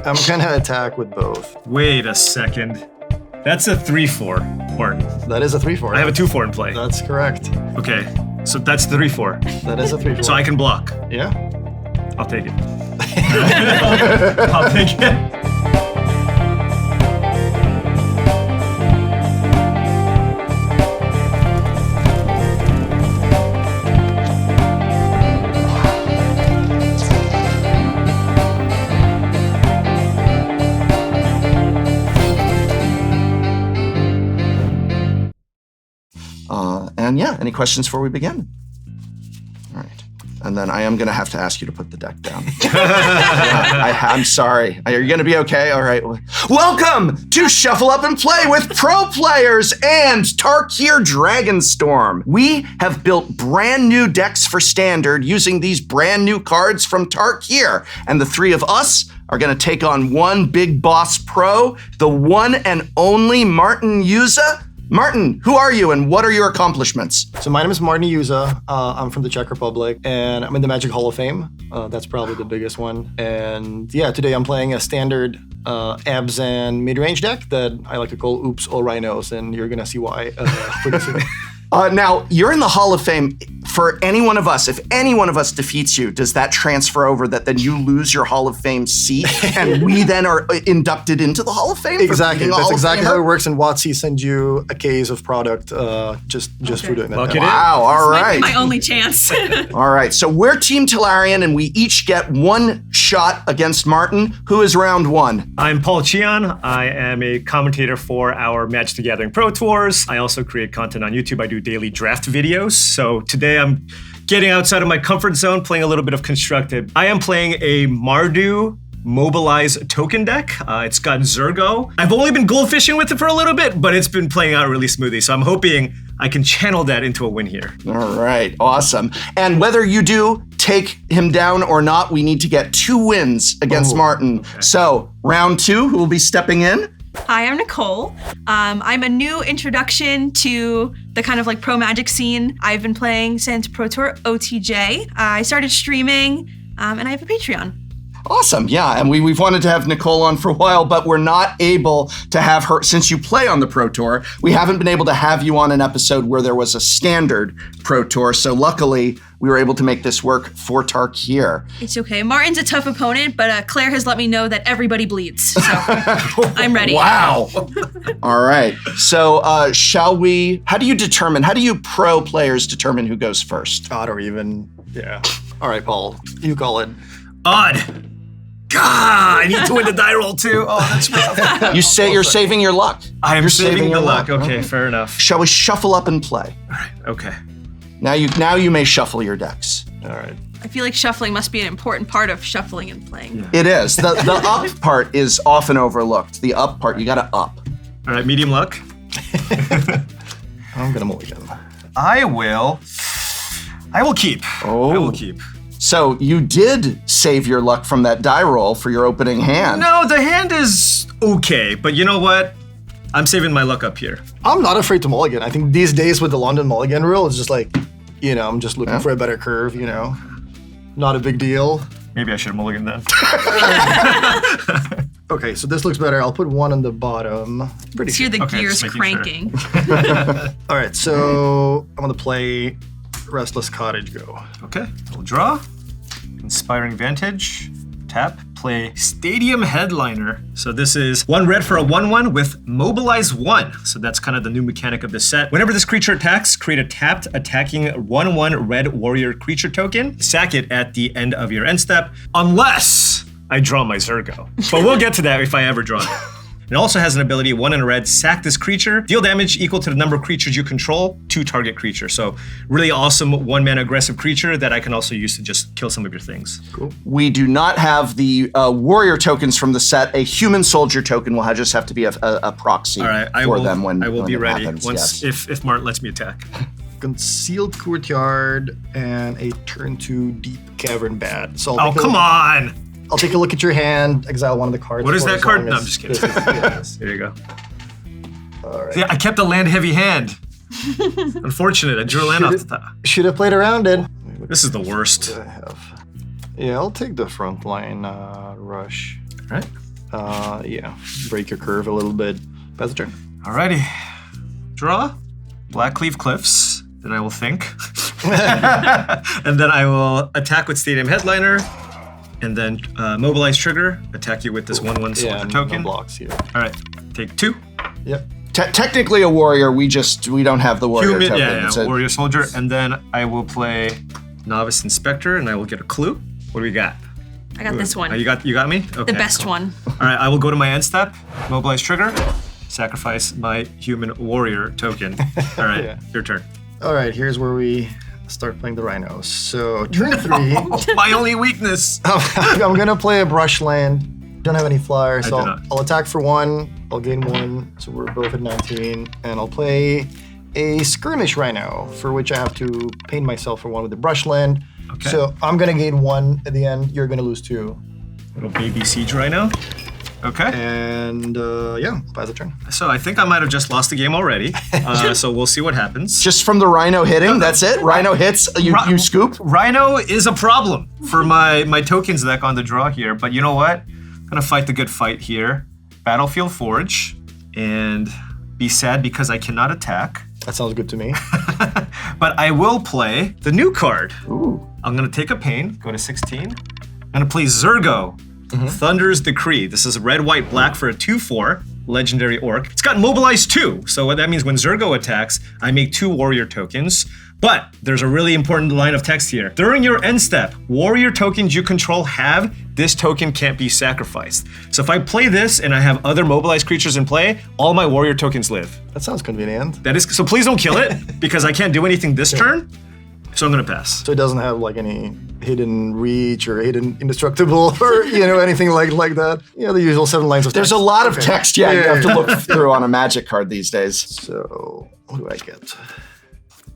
I'm gonna attack with both. Wait a second. That's a 3/4, Martin. That is a 3/4. I have a 2/4 in play. That's correct. Okay, so that's 3/4. That is a 3/4. So I can block. Yeah. I'll take it. I'll take it. And yeah, any questions before we begin? All right. And then I am going to have to ask you to put the deck down. I'm sorry. Are you going to be okay? All right. Welcome to Shuffle Up and Play with pro players and Tarkir Dragonstorm. We have built brand new decks for Standard using these brand new cards from Tarkir. And the three of us are going to take on one big boss pro, the one and only Martin Jůza. Martin, who are you and what are your accomplishments? So my name is Martin Jůza. I'm from the Czech Republic and I'm in the Magic Hall of Fame. That's probably the biggest one. And yeah, today I'm playing a standard abs and mid-range deck that I like to call Oops All Rhinos, and you're gonna see why pretty soon. Now, you're in the Hall of Fame. For any one of us, if any one of us defeats you, does that transfer over that then you lose your Hall of Fame seat and we then are inducted into the Hall of Fame? Exactly. That's exactly how it works. And WotC sends you a case of product just for doing that. Wow, all right. My only chance. All right, so we're Team Tolarian and we each get one shot against Martin. Who is round one? I'm Paul Cheon. I am a commentator for our Magic the Gathering Pro Tours. I also create content on YouTube. I do daily draft videos. So today I'm getting outside of my comfort zone, playing a little bit of Constructed. I am playing a Mardu Mobilize token deck. It's got Zergo. I've only been goldfishing with it for a little bit, but it's been playing out really smoothly. So I'm hoping I can channel that into a win here. All right, awesome. And whether you do take him down or not, we need to get 2 wins against Martin. Okay. So round 2, who will be stepping in? Hi, I'm Nicole. I'm a new introduction to the kind of like pro Magic scene. I've been playing since Pro Tour OTJ. I started streaming, and I have a Patreon. Awesome, yeah, and we've wanted to have Nicole on for a while, but we're not able to have her, since you play on the Pro Tour, we haven't been able to have you on an episode where there was a standard Pro Tour, so luckily we were able to make this work for Tarkir. It's okay. Martin's a tough opponent, but Claire has let me know that everybody bleeds, so I'm ready. Wow. All right, so how do you pro players determine who goes first? Odd or even, yeah. All right, Paul, you call it. Odd. God, I need to win the die roll too. Oh, that's rough. You say you're saving your luck. I am saving the luck. Okay, fair enough. Shall we shuffle up and play? All right, okay. Now you may shuffle your decks. All right. I feel like shuffling must be an important part of shuffling and playing. Yeah. It is. The up part is often overlooked. The up part, you gotta up. All right, medium luck. I'm gonna mulligan. I will keep. Oh. I will keep. So you did save your luck from that die roll for your opening hand. No, the hand is okay, but you know what? I'm saving my luck up here. I'm not afraid to mulligan. I think these days with the London mulligan rule, it's just like, I'm just looking for a better curve, Not a big deal. Maybe I should have mulliganed that. Okay, so this looks better. I'll put 1 on the bottom. Pretty hear the gears cranking. Sure. All right, so I'm gonna play Restless Cottage Go. Okay, we'll draw. Inspiring Vantage. Tap. Play Stadium Headliner. So this is 1 red for a 1/1 with Mobilize 1. So that's kind of the new mechanic of the set. Whenever this creature attacks, create a tapped attacking 1/1 red warrior creature token. Sack it at the end of your end step, unless I draw my Zergo. But we'll get to that if I ever draw it. It also has an ability, 1 in a red, sack this creature, deal damage equal to the number of creatures you control to target creature. So really awesome 1-mana aggressive creature that I can also use to just kill some of your things. Cool. We do not have the warrior tokens from the set. A human soldier token will just have to be a proxy for them when I will be ready happens, once if Martin lets me attack. Concealed Courtyard and a turn 2 Deep Cavern Bat. So come on! I'll take a look at your hand, exile 1 of the cards. What is that card? No, I'm just kidding. There you go. All right. Yeah, I kept a land heavy hand. Unfortunate, I drew a land off the top. Should have played around it. This is the worst. Yeah, I'll take the front line rush. All right. Yeah, break your curve a little bit. Pass the turn. Alrighty. Draw. Blackcleave Cliffs. Then I will think. And then I will attack with Stadium Headliner. And then mobilize trigger. Attack you with this 1/1 soldier token. No blocks here. Alright. Take 2. Yep. Technically a warrior, we don't have the warrior Human, token. yeah, It's a- warrior soldier. And then I will play Novice Inspector and I will get a clue. What do we got? I got this one. Oh, you got me? Okay. The best one. Alright, I will go to my end step, mobilize trigger, sacrifice my human warrior token. Alright, Yeah. your turn. All right, here's where we start playing the rhinos. So turn 3, My only weakness. I'm gonna play a brush land. Don't have any flyers, I so do not. I'll attack for 1. I'll gain 1, so we're both at 19, and I'll play a skirmish rhino, for which I have to paint myself for 1 with the brush land. Okay. So I'm gonna gain 1 at the end. You're gonna lose 2, Little baby siege rhino. Okay. and yeah, pass the turn. So I think I might have just lost the game already. So we'll see what happens. Just from the rhino hitting, that's it? Rhino hits, you scoop? Rhino is a problem for my tokens deck on the draw here, but you know what? I'm gonna fight the good fight here. Battlefield Forge, and be sad because I cannot attack. That sounds good to me. But I will play the new card. Ooh. I'm gonna take a pain, go to 16. I'm gonna play Zergo, Thunder's Decree. This is red, white, black for a 2/4 legendary orc. It's got mobilize 2, so what that means when Zergo attacks, I make 2 warrior tokens. But there's a really important line of text here. During your end step, warrior tokens you control have this token can't be sacrificed. So if I play this and I have other mobilized creatures in play, all my warrior tokens live. That sounds convenient. That is so. Please don't kill it because I can't do anything this turn. So I'm gonna pass. So it doesn't have like any hidden reach or hidden indestructible or anything like that. The usual 7 lines of text. There's a lot of Okay. text, you have to look through on a magic card these days. So what do I get?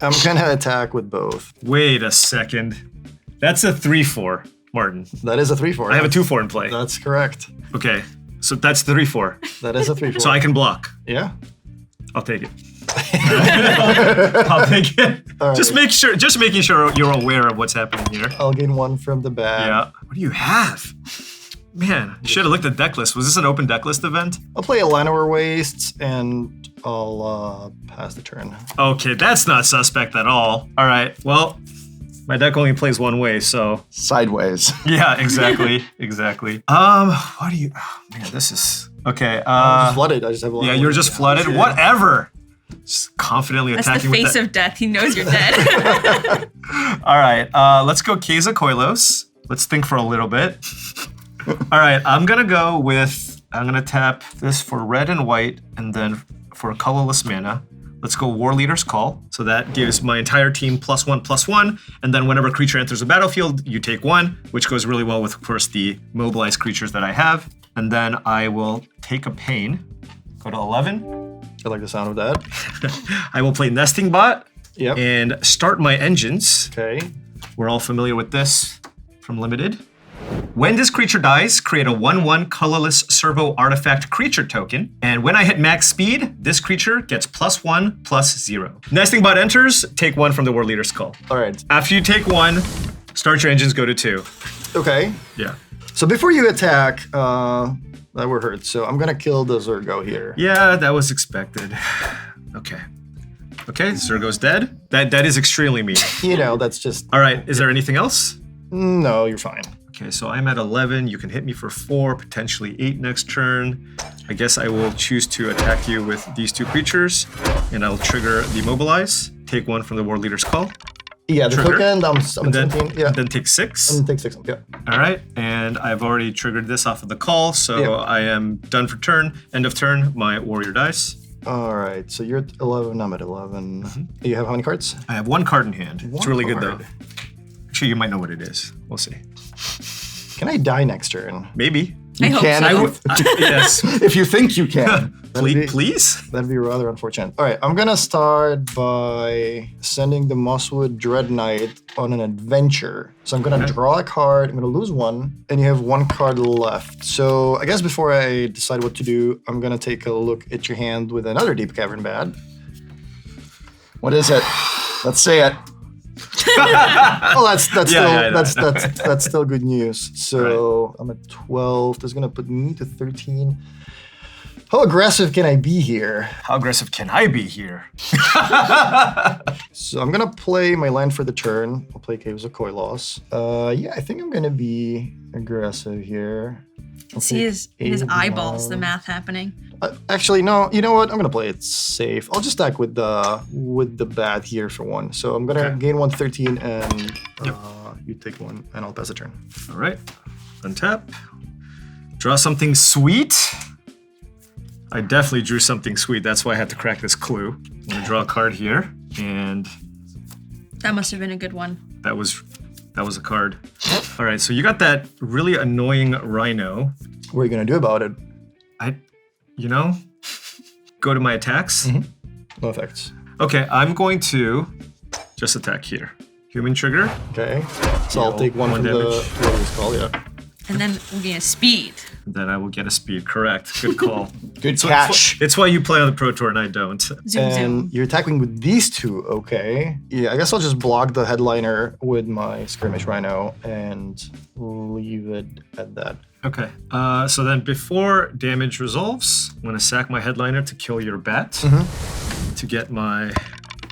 I'm gonna attack with both. Wait a second. That's a 3/4, Martin. That is a 3/4. I have a 2/4 in play. That's correct. Okay, so that's 3/4. That is a 3/4. So I can block. Yeah. I'll take it. I'll take it. All Just making sure you're aware of what's happening here. I'll gain 1 from the bag. Yeah. What do you have? Man, you should have looked at deck list. Was this an open deck list event? I'll play a Llanowar Wastes and I'll pass the turn. Okay, that's not suspect at all. All right, well, my deck only plays one way, so Sideways. yeah, exactly, exactly. What do you? Oh, man, this is okay. I'm just flooded. I just have a Yeah, you're just flooded. Yeah. Whatever. Just confidently That's the attacking with face that. of death. He knows you're dead. All right, let's go Keza Koilos. Let's think for a little bit. All right, I'm gonna tap this for red and white, and then for a colorless mana, let's go War Leader's Call. So that gives my entire team +1/+1, and then whenever a creature enters the battlefield, you take 1, which goes really well with, of course, the mobilized creatures that I have. And then I will take a pain, go to 11. I like the sound of that. I will play Nesting Bot Yep. and start my engines. Okay. We're all familiar with this from Limited. When this creature dies, create a 1/1 colorless servo artifact creature token. And when I hit max speed, this creature gets +1/+0. Nesting Bot enters, take 1 from the War Leader's Call. All right. After you take 1, start your engines, go to 2. Okay. Yeah. So before you attack, that were hurt. So I'm gonna kill the Zergo here. Yeah, that was expected. Okay. Okay, Zergo's dead. That is extremely mean. That's just All right, is there anything else? no. You're fine. Okay, so I'm at 11. You can hit me for 4, potentially 8 next turn. I guess I will choose to attack you with these 2 creatures, and I'll trigger the mobilize. Take 1 from the War Leader's Call. Yeah, the Trigger. token. I'm And then, 17. Yeah. and then take 6. And take 6. Yeah. All right, and I've already triggered this off of the call, so Yeah. I am done for turn. End of turn, my warrior dice. All right. So you're at 11. I'm at 11. You have how many cards? I have 1 card in hand. It's One really good card. though. Actually, you might know what it is. We'll see. Can I die next turn? Maybe. I hope can. so. I would. Yes. If you think you can. Please. That'd be rather unfortunate. All right, I'm gonna start by sending the Mosswood Dread Knight on an adventure. So I'm gonna draw a card, I'm gonna lose 1, and you have 1 card left. So I guess before I decide what to do, I'm gonna take a look at your hand with another Deep Cavern Bad. What is it? Let's see it. Oh, that's still good news. So I'm at 12. That's gonna put me to 13. How aggressive can I be here? How aggressive can I be here? So I'm gonna play my land for the turn. I'll play Caves of Koilos. Yeah, I think I'm gonna be aggressive here. See in his eyeballs the math happening. Actually, no. You know what? I'm gonna play it safe. I'll just stack with the bat here for 1. So I'm gonna gain 1 13, and you take 1, and I'll pass the turn. All right. Untap. Draw something sweet. I definitely drew something sweet. That's why I had to crack this clue. I'm gonna draw a card here, and That must have been a good one. that was a card. All right, so you got that really annoying rhino. What are you gonna do about it? Go to my attacks. No effects. Okay, I'm going to just attack here. Human trigger. Okay. So I'll take 1 1 from the damage. what is called, yeah. And then we'll gain a speed. Then I will get a speed. Correct. Good call. Good catch. It's why you play on the Pro Tour and I don't. Zoom, And zoom. you're attacking with these 2, okay. Yeah, I guess I'll just block the headliner with my Skirmish Rhino and leave it at that. Okay. So then before damage resolves, I'm going to sack my headliner to kill your bat to get my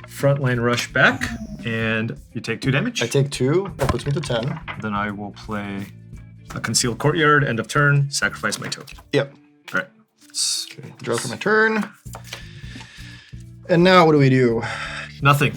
frontline rush back. And you take 2 damage. I take 2, that puts me to 10. Then I will play a concealed courtyard, end of turn, sacrifice my token. Yep. All right. Okay, draw for my turn. And now what do we do? Nothing.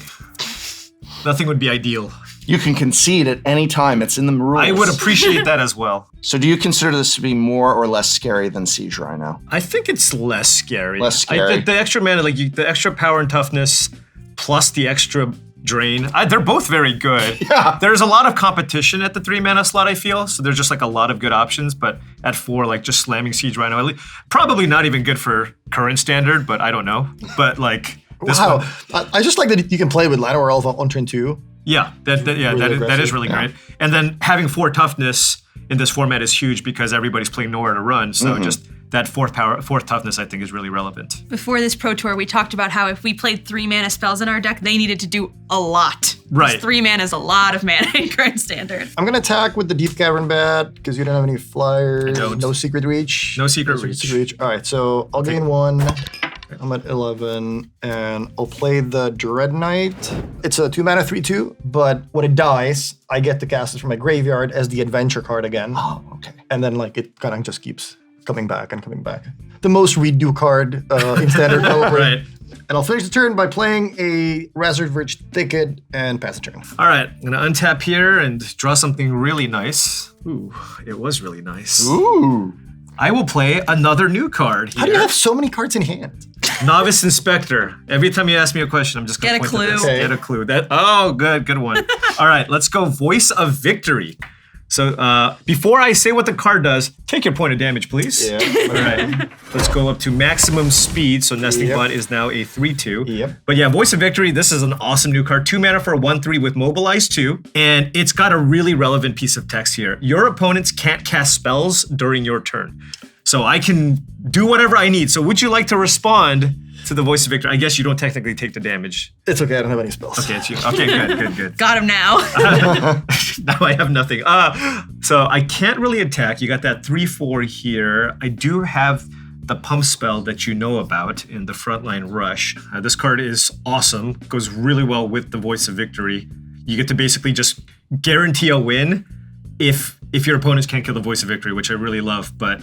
Nothing would be ideal. You can concede at any time. It's in the rules. I would appreciate that as well. So do you consider this to be more or less scary than Siege Rhino? I think it's less scary. Less scary. The extra mana, the extra power and toughness, plus the extra drain. They're both very good. Yeah. There's a lot of competition at the 3 mana slot, I feel. So there's just a lot of good options. But at 4, just slamming Siege Rhino, probably not even good for current standard, but I don't know. But this Wow. one, I just like that you can play with Lino or Elf on turn 2. yeah, that is really great. And then having 4 toughness in this format is huge because everybody's playing nowhere to run. So just that 4th toughness, I think, is really relevant. Before this Pro Tour, we talked about how if we played 3 mana spells in our deck, they needed to do a lot. Right. 3 mana is a lot of mana in current standard. I'm gonna attack with the Deep Cavern Bat because you don't have any flyers. I don't. No Secret Reach. No secret reach. All right, so I'll gain 1. I'm at 11, and I'll play the Dread Knight. It's a 2 mana 3/2, but when it dies, I get to cast it from my graveyard as the adventure card again. Oh, okay. And then it kind of just keeps coming back and coming back. The most redo card in standard, probably. Right. And I'll finish the turn by playing a Razorverge Thicket and pass the turn. All right, I'm gonna untap here and draw something really nice. Ooh, it was really nice. Ooh. I will play another new card here. How do you have so many cards in hand? Novice Inspector. Every time you ask me a question, I'm just gonna Get a point to this. clue. Okay. Get a clue. Good one. All right, let's go Voice of Victory. So before I say what the card does, take your point of damage, please. Yeah. All right, let's go up to maximum speed. So Nesting Yep. Bot is now a 3/2. Yep. But yeah, Voice of Victory, this is an awesome new card. 2 mana for a 1/3 with Mobilize 2. And it's got a really relevant piece of text here. Your opponents can't cast spells during your turn. So I can do whatever I need. So would you like to respond to the Voice of Victory? I guess you don't technically take the damage. It's okay, I don't have any spells. Okay, it's you. Okay, good. Got him now. Now I have nothing. So I can't really attack. You got that 3/4 here. I do have the pump spell that you know about in the Frontline Rush. This card is awesome. Goes really well with the Voice of Victory. You get to basically just guarantee a win if your opponents can't kill the Voice of Victory, which I really love. But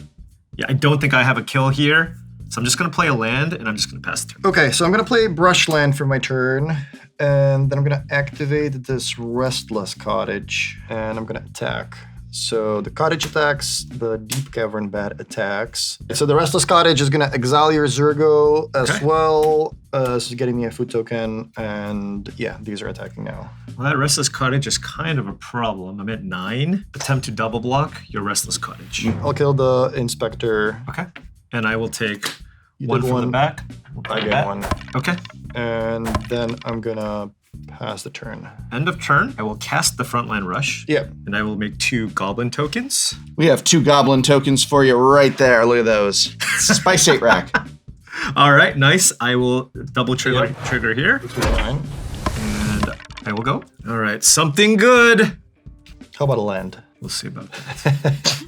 yeah, I don't think I have a kill here. So I'm just going to play a land, and I'm just going to pass the turn. Okay, so I'm gonna play Brushland for my turn, and then I'm gonna activate this Restless Cottage, and I'm gonna attack. So the cottage attacks, the Deep Cavern Bat attacks. So the Restless Cottage is gonna exile your Zergo as Okay. well. This is getting me a food token, and yeah, these are attacking now. Well, that Restless Cottage is kind of a problem. I'm at 9. Attempt to double block your Restless Cottage. I'll kill the Inspector. Okay. And I will take You one did from the one. back. We'll I play get that. one. Okay. And then I'm gonna pass the turn. End of turn. I will cast the Frontline Rush. Yep. And I will make 2 Goblin tokens. We have 2 goblin tokens for you right there. Look at those. Spice 8 rack. All right, nice. I will double trigger here. Which was 9. And I will go. All right, something good. How about a land? We'll see about that.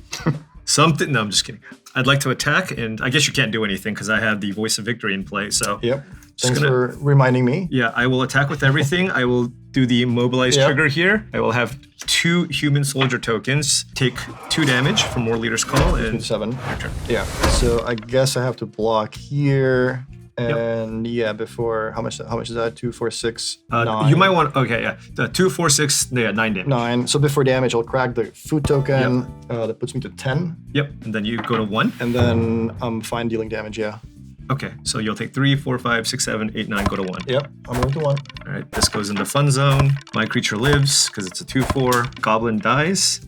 Something. No, I'm just kidding. I'd like to attack, and I guess you can't do anything because I have the Voice of Victory in play. So Yep. Thanks for reminding me. yeah, I will attack with everything. I will do the immobilize Yep. trigger here. I will have 2 human soldier tokens. Take 2 damage from War Leader's Call, and 7. your turn. Yeah. So I guess I have to block here. And yeah, before how much is that? 2, 4, 6, 9. You might want. Okay, yeah. The 2, 4, 6. Yeah, 9 damage. 9. So before damage, I'll crack the food token. That puts me to 10. Yep. And then you go to 1. And then I'm fine dealing damage, yeah. Okay, so you'll take 3, 4, 5, 6, 7, 8, 9. Go to 1. Yep, I'm going to 1. All right, this goes into fun zone. My creature lives because it's a 2/4. Goblin dies.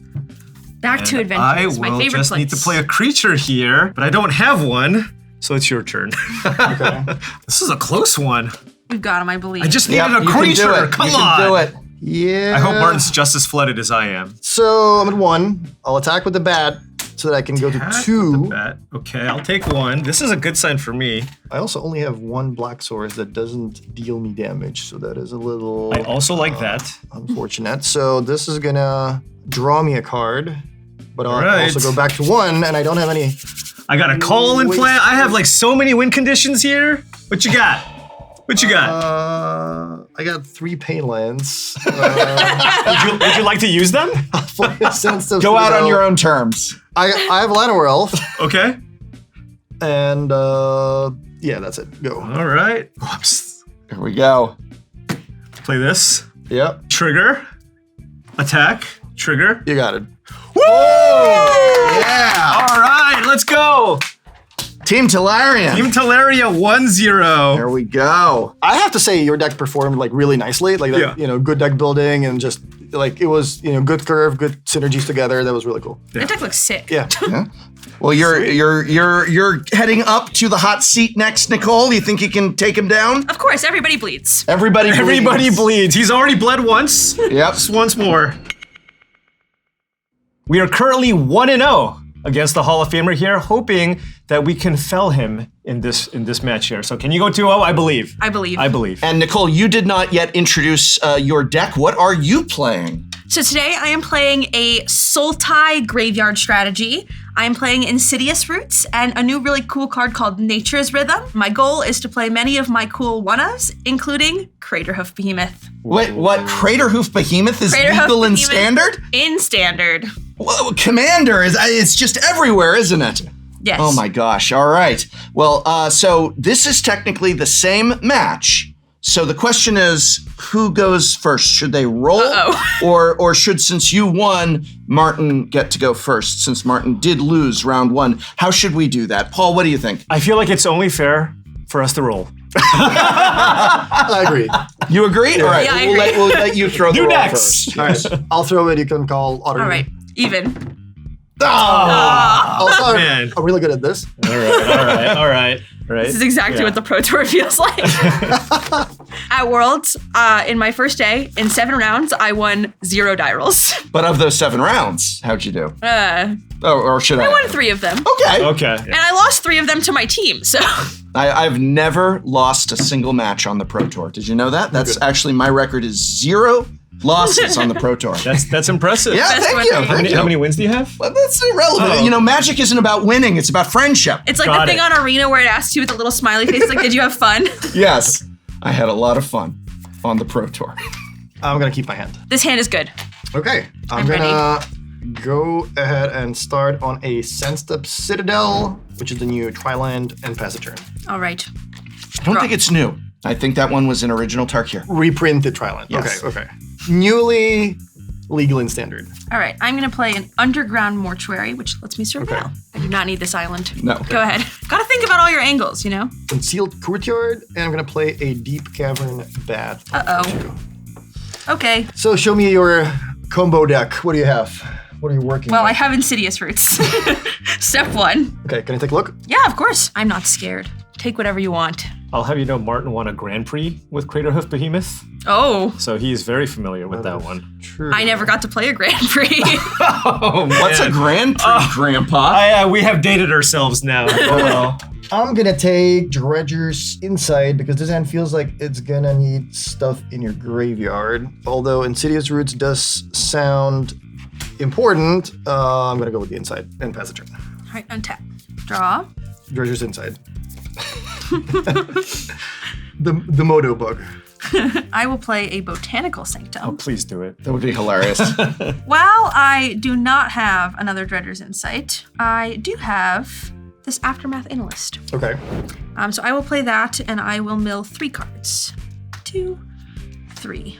Back to And adventures, my I will favorite just place. need to play a creature here, but I don't have one, so it's your turn. Okay. This is a close one. We've got him, I believe. I just Yep, needed a you can creature. do it. Come you on. can do it. Yeah. I hope Martin's just as flooded as I am. So I'm at 1. I'll attack with the bat so that I can go to Attack with 2. the bat. Okay, I'll take 1. This is a good sign for me. I also only have 1 black source that doesn't deal me damage, so that is a little I also like that. unfortunate. So this is gonna draw me a card, but I'll Right. also go back to 1, and I don't have any. I got a call in Wait. play. I have like so many win conditions here. What you got? What you got? I got 3 pain lands. Would you like to use them? Go out on your own terms. I have Llanowar Elf, Okay. and yeah, that's it. Go. All right. Whoops. Here we go. Play this. Yep, Trigger. Attack. Trigger. you got it. Yeah. All right, let's go. Team Tolarian. Team Tolaria 1-0. There we go. I have to say your deck performed like really nicely, like that, Yeah. you know, good deck building and just like it was, you know, good curve, good synergies together. That was really cool. That deck looks sick. Yeah. Well, you're heading up to the hot seat next, Nicole. You think you can take him down? Of course, everybody bleeds. Everybody Bleeds. He's already bled once. Yep. Just once more. We are currently 1-0 against the Hall of Famer here, hoping that we can fell him in this match here. So can you go 2-0? I believe. I believe. I believe. And Nicole, you did not yet introduce your deck. What are you playing? So today I am playing a Sultai graveyard strategy. I am playing Insidious Roots and a new really cool card called Nature's Rhythm. My goal is to play many of my cool one-ofs, including Craterhoof Behemoth. Wait, what? Craterhoof Behemoth is Craterhoof legal in Behemoth Standard? In Standard. Well, Commander it's just everywhere, isn't it? Yes. Oh my gosh. All right. Well, so this is technically the same match. So the question is, who goes first? Should they roll? Or should, since you won, Martin get to go first, since Martin did lose round 1? How should we do that? Paul, what do you think? I feel like it's only fair for us to roll. I agree. You agree? All right. Yeah, I we'll, agree. we'll let you throw the New roll decks. first. All right. I'll throw it. You can call auto. All right. Even. Also, man. I'm really good at this. All right. This is exactly what the Pro Tour feels like. At Worlds, in my first day, in 7 rounds, I won 0 die rolls. But of those 7 rounds, how'd you do? Or should I? I won 3 of them. Okay. Okay. And I lost 3 of them to my team, so. I've never lost a single match on the Pro Tour. Did you know that? That's actually, my record is 0 losses on the Pro Tour. That's impressive. Yeah, Best thank one you. ever. Thank you. How many wins do you have? Well, that's irrelevant. Oh. You know, Magic isn't about winning. It's about friendship. It's like Got the thing it. on Arena where it asks you with a little smiley face, like, did you have fun? Yes. I had a lot of fun on the Pro Tour. I'm gonna keep my hand. This hand is good. Okay. I'm gonna go ahead and start on a Sensed Up Citadel, which is the new Triland, and pass a turn. All right. I don't think it's new. I think that one was an original Tarkir. Reprinted Triland. Yes. Okay. Newly legal in Standard. All right. I'm going to play an Underground Mortuary, which lets me surveil. I do not need this island. No. Go ahead. Gotta think about all your angles, you know? Concealed Courtyard, and I'm gonna play a Deep Cavern Bath. Uh-oh. Okay. So show me your combo deck. What do you have? What are you working Well, with? I have Insidious Roots. Step 1. Okay, can I take a look? Yeah, of course. I'm not scared. Take whatever you want. I'll have you know Martin won a Grand Prix with Craterhoof Behemoth, Oh, so he is very familiar with that one. True. I never got to play a Grand Prix. Oh, What's a Grand Prix, Grandpa? we have dated ourselves now. Oh, well. I'm gonna take Dredger's Insight because this hand feels like it's gonna need stuff in your graveyard. Although Insidious Roots does sound important, I'm gonna go with the Insight and pass the turn. All right, untap. Draw. Dredger's Insight. the Moto bug. I will play a Botanical Sanctum. Oh, please do it. That would be hilarious. While I do not have another Dredger's Insight, I do have this Aftermath Analyst. Okay. So I will play that, and I will mill 3 cards. 2, 3.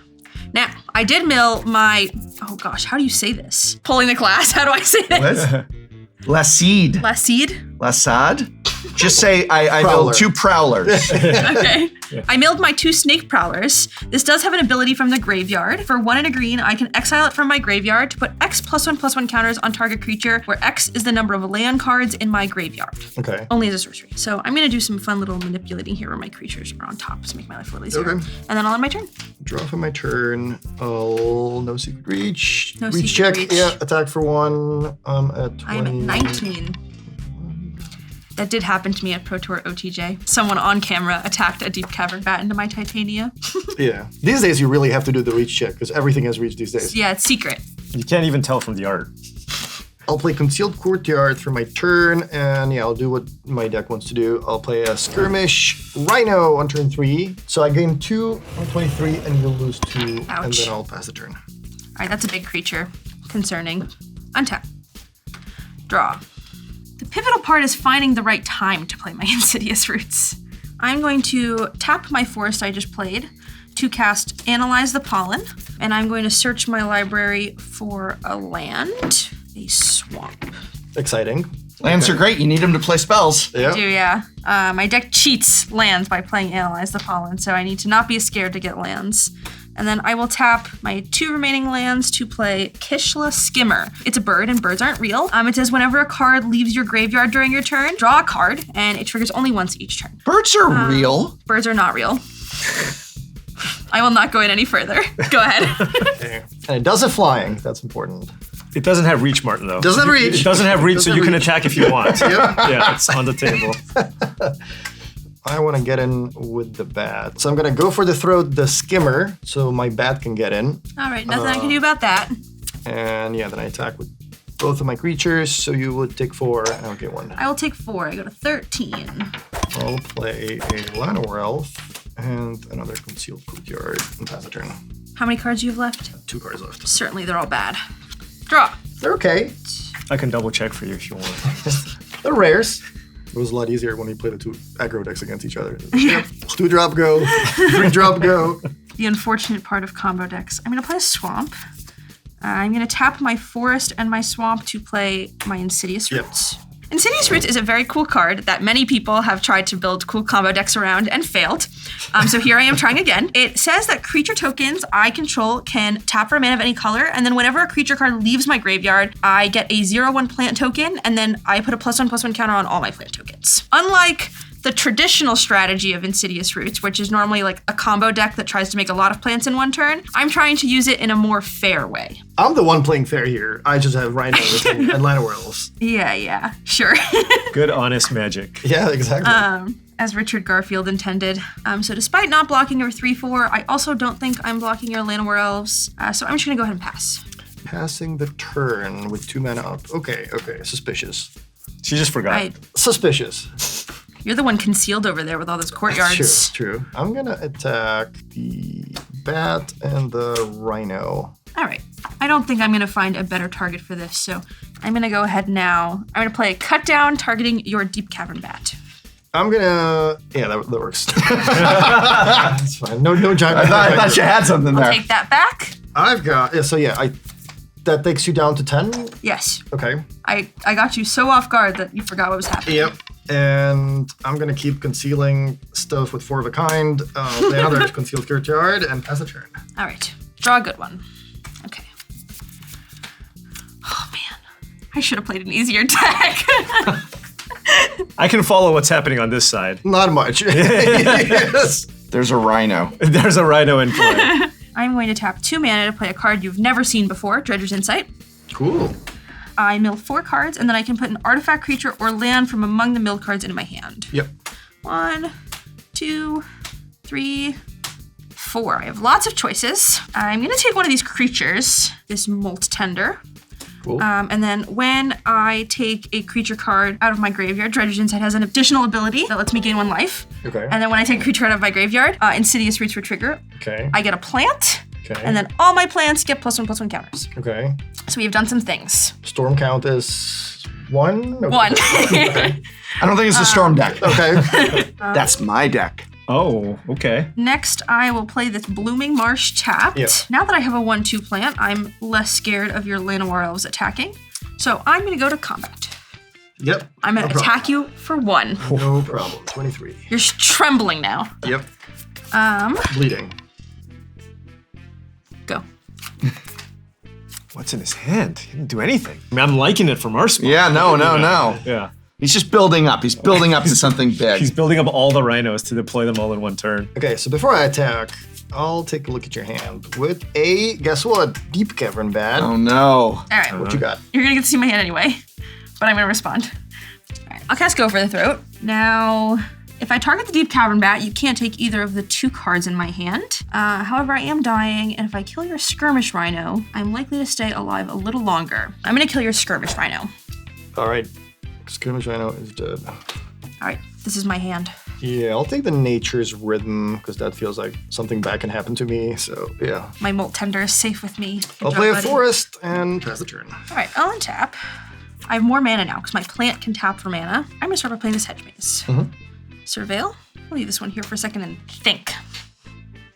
Now, I did mill my, oh gosh, how do you say this? Pulling the class, how do I say this? What? Lacide. Lacide? Lassad? Just say I Prowler. milled 2 prowlers. Okay. I milled my 2 Snake Prowlers. This does have an ability from the graveyard. For 1 and a green, I can exile it from my graveyard to put X +1/+1 counters on target creature, where X is the number of land cards in my graveyard. Okay. Only as a sorcery. So I'm gonna do some fun little manipulating here where my creatures are on top to make my life a little easier. Okay. And then I'll end my turn. Draw for my turn. I'll no secret reach. No reach secret check. reach. Yeah, attack for 1. I'm at 20. I am at 19. That did happen to me at Pro Tour OTJ. Someone on camera attacked a Deep Cavern Bat into my Titania. Yeah. These days you really have to do the reach check because everything has reach these days. Yeah, it's secret. You can't even tell from the art. I'll play Concealed Courtyard for my turn, and yeah, I'll do what my deck wants to do. I'll play a Skirmish Rhino on turn 3. So I gain 2 on 23, and you'll lose 2, and Ouch. then I'll pass the turn. All right, that's a big creature. Concerning. Untap. Draw. The pivotal part is finding the right time to play my Insidious Roots. I'm going to tap my forest I just played to cast Analyze the Pollen, and I'm going to search my library for a land, a swamp. Exciting. Lands are great. You need them to play spells. Yeah. Yeah. My deck cheats lands by playing Analyze the Pollen, so I need to not be scared to get lands. And then I will tap my 2 remaining lands to play Kishla Skimmer. It's a bird, and birds aren't real. It says whenever a card leaves your graveyard during your turn, draw a card, and it triggers only once each turn. Birds are real. Birds are not real. I will not go in any further. Go ahead. Okay. And it does have flying. That's important. It doesn't have reach, Martin, though. Doesn't have reach. It doesn't have reach, so Doesn't you can reach. attack if you want. Yeah, it's on the table. I want to get in with the bat. So I'm going to go for the skimmer so my bat can get in. All right, nothing I can do about that. And yeah, then I attack with both of my creatures. So you would take 4 and I'll get 1. I will take 4. I go to 13. I'll play a Llanowar Elf and another Concealed Courtyard and pass the turn. How many cards do you have left? 2 cards left. Certainly, they're all bad. Draw. They're okay. I can double check for you if you want. They're rares. It was a lot easier when we played the 2 aggro decks against each other. Yep. 2-drop go, 3-drop go. The unfortunate part of combo decks. I'm going to play a swamp. I'm going to tap my forest and my swamp to play my Insidious Yep. Roots. Insidious Roots is a very cool card that many people have tried to build cool combo decks around and failed. So here I am trying again. It says that creature tokens I control can tap for a mana of any color, and then whenever a creature card leaves my graveyard, I get a 0/1 plant token, and then I put a +1/+1 counter on all my plant tokens. Unlike the traditional strategy of Insidious Roots, which is normally like a combo deck that tries to make a lot of plants in one turn, I'm trying to use it in a more fair way. I'm the one playing fair here. I just have Rhinos and Llanowar Elves. Yeah, sure. Good, honest magic. Yeah, exactly. As Richard Garfield intended. So despite not blocking your 3/4, I also don't think I'm blocking your Llanowar Elves. So I'm just gonna go ahead and pass. Passing the turn with 2 mana up. Okay. Suspicious. She just forgot. Suspicious. You're the one concealed over there with all those courtyards. True. I'm gonna attack the bat and the rhino. All right. I don't think I'm gonna find a better target for this, so I'm gonna go ahead now. I'm gonna play a cut down targeting your Deep Cavern Bat. I'm gonna. Yeah, that works. That's fine. No giant. I thought you had something there. Take that back. I've got. Yeah. So yeah, that takes you down to 10. Yes. Okay. I got you so off guard that you forgot what was happening. Yep. And I'm gonna keep concealing stuff with 4 of a kind. Play another Concealed Courtyard and pass the turn. All right. Draw a good one. Okay. Oh man, I should have played an easier deck. I can follow what's happening on this side. Not much. Yes. There's a rhino. There's a rhino in play. I'm going to tap 2 mana to play a card you've never seen before, Dredger's Insight. Cool. I mill 4 cards, and then I can put an artifact, creature, or land from among the milled cards into my hand. Yep. 1, 2, 3, 4. I have lots of choices. I'm gonna take one of these creatures, this Molt Tender. Cool. And then when I take a creature card out of my graveyard, Dredger's Insight has an additional ability that lets me gain 1 life. Okay. And then when I take a creature out of my graveyard, Insidious Roots for trigger, Okay. I get a plant. Okay. And then all my plants get +1/+1 counters. Okay. So we have done some things. Storm count is 1? Okay. 1. Okay. I don't think it's a storm deck. Okay. That's my deck. Oh, okay. Next, I will play this Blooming Marsh tapped. Yep. Now that I have a 1/2 plant, I'm less scared of your Llanowar Elves attacking. So I'm going to go to combat. Yep. I'm going to No attack you for 1. No problem. 23. You're trembling now. Yep. Um, Bleeding. Go. What's in his hand? He didn't do anything. I mean, I'm liking it from our spot. Yeah, no. Yeah. He's just building up. He's building up to something big. He's building up all the rhinos to deploy them all in one turn. Okay, so before I attack, I'll take a look at your hand with a, guess what? Deep Cavern Bat. Oh no. All right. What you got? You're going to get to see my hand anyway, but I'm going to respond. All right. I'll cast Go for the Throat. Now, if I target the Deep Cavern Bat, you can't take either of the 2 cards in my hand. However, I am dying, and if I kill your Skirmish Rhino, I'm likely to stay alive a little longer. I'm going to kill your Skirmish Rhino. All right. Skirmish Rhino is dead. All right. This is my hand. Yeah, I'll take the Nature's Rhythm because that feels like something bad can happen to me. So, yeah. My Molt Tender is safe with me. Good I'll job, play a buddy. Forest and pass the turn. All right, I'll untap. I have more mana now because my plant can tap for mana. I'm gonna start by playing this Hedge Maze. Surveil. I'll leave this one here for a second and think.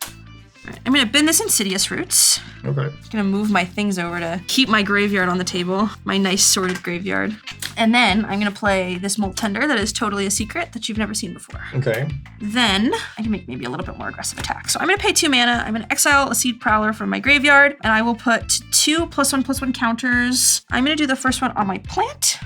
All right, I'm gonna bin this Insidious Roots. Okay. I'm gonna move my things over to keep my graveyard on the table, my nice sorted graveyard. And then I'm gonna play this Molt Tender that is totally a secret that you've never seen before. Okay. Then I can make maybe a little bit more aggressive attack. So I'm gonna pay 2 mana. I'm gonna exile a Seed Prowler from my graveyard, and I will put 2 +1/+1 counters. I'm gonna do the first one on my plant.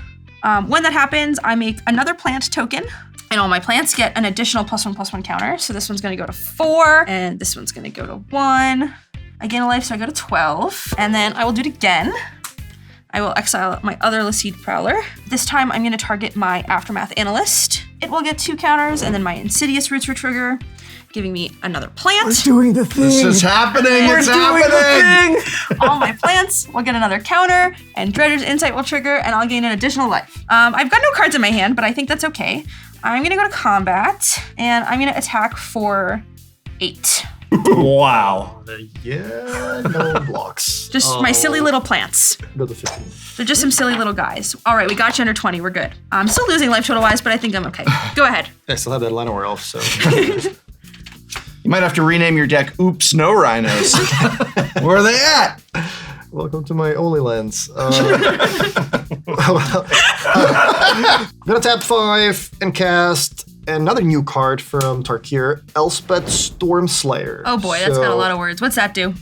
When that happens, I make another plant token, and all my plants get an additional +1/+1 counter. So this one's gonna go to 4, and this one's gonna go to 1. I gain a life, so I go to 12. And then I will do it again. I will exile my other Seed Prowler. This time I'm gonna target my Aftermath Analyst. It will get 2 counters, and then my Insidious Roots for trigger, giving me another plant. Doing the thing. This is happening. It's happening. All my plants will get another counter, and Dredger's Insight will trigger, and I'll gain an additional life. I've got no cards in my hand, but I think that's okay. I'm gonna go to combat, and I'm gonna attack for 8. Wow. Yeah, no blocks. Just my silly little plants. Go to 15. They're just some silly little guys. All right, we got you under 20. We're good. I'm still losing life total-wise, but I think I'm okay. Go ahead. I still have that Llanowar Elf, so. You might have to rename your deck Oops No Rhinos. Where are they at? Welcome to my only lands. I'm gonna tap 5 and cast another new card from Tarkir, Elspeth Stormslayer. Oh boy, that's got a lot of words. What's that do?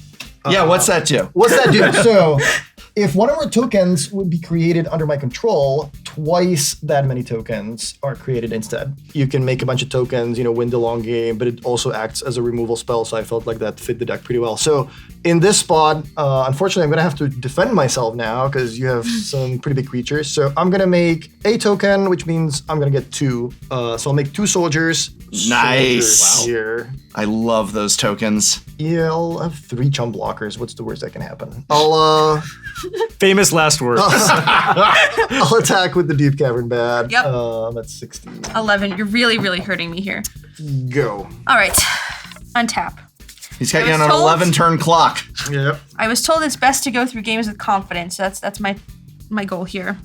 Yeah, what's that do? What's that do? So, if one of our tokens would be created under my control, twice that many tokens are created instead. You can make a bunch of tokens, win the long game, but it also acts as a removal spell, so I felt like that fit the deck pretty well. So in this spot, unfortunately, I'm gonna have to defend myself now because you have some pretty big creatures. So I'm gonna make a token, which means I'm gonna get 2. So I'll make 2 soldiers. Nice. Soldiers here. I love those tokens. Yeah, I'll have 3 chump blockers. What's the worst that can happen? I'll Famous last words. I'll attack with the Deep Cavern Bat. Yep. I'm at 16. 11. You're really, really hurting me here. Go. All right, untap. He's got I you on was an told- 11-turn clock. Yep. I was told it's best to go through games with confidence. That's my goal here.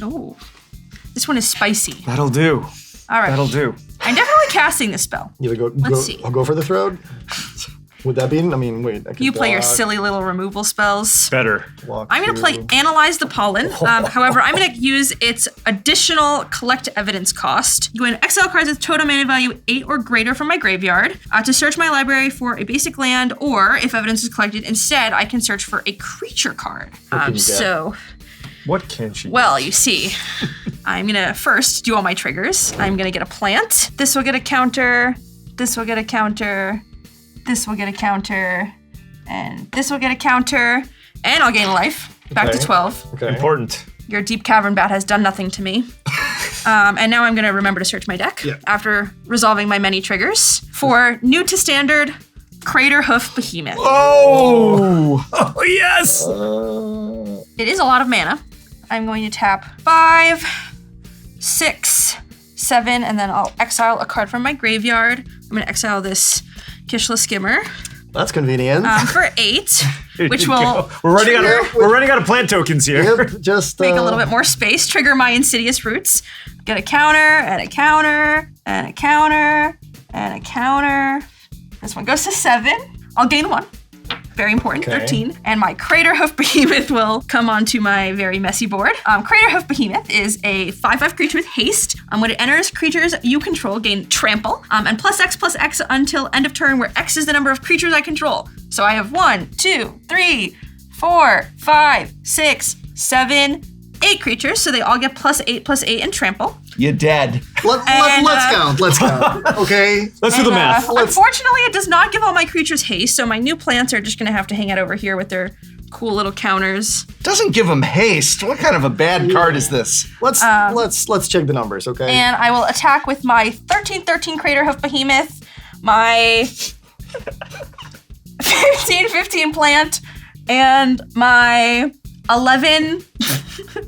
Oh, this one is spicy. That'll do. All right, That'll do. I'm definitely casting this spell. You go. Let's see. I'll go for the throat. Would that be? I mean, wait. I can You play your block, silly little removal spells. Better. block I'm going to play 2. Analyze the Pollen. However, I'm going to use its additional Collect Evidence cost. You can exile cards with total mana value 8 or greater from my graveyard to search my library for a basic land, or if evidence is collected, instead I can search for a creature card. can you get? So, What can she? well, you see, I'm going to first do all my triggers. I'm going to get a plant. This will get a counter. This will get a counter. This will get a counter. And this will get a counter. And I'll gain a life. Back to Okay. 12. Okay. Important. Your deep cavern bat has done nothing to me. And now I'm going to remember to search my deck after resolving my many triggers for new to standard Crater Hoof Behemoth. Oh! Oh, yes! It is a lot of mana. I'm going to tap 5, 6, 7, and then I'll exile a card from my graveyard. I'm going to exile this Kishla Skimmer That's convenient. for 8, which you will go. We're running out of plant tokens here. Yep, just make a little bit more space, trigger my Insidious Roots, get a counter, and a counter, and a counter, and a counter. This one goes to 7. I'll gain 1. Very important, Okay. 13. And my Crater Hoof Behemoth will come onto my very messy board. Crater Hoof Behemoth is a 5/5 creature with haste. When it enters, creatures you control gain trample, and +X until end of turn, where X is the number of creatures I control. So I have 1, 2, 3, 4, 5, 6, 7, 8 creatures, so they all get +8 and trample. You're dead. Let's count. Let's count. Okay. Let's do the math. Unfortunately, it does not give all my creatures haste, so my new plants are just gonna have to hang out over here with their cool little counters. Doesn't give him haste. What kind of a bad card is this? Let's check the numbers, okay? And I will attack with my 13/13 Crater Hoof Behemoth, my 15/15 plant, and my 11.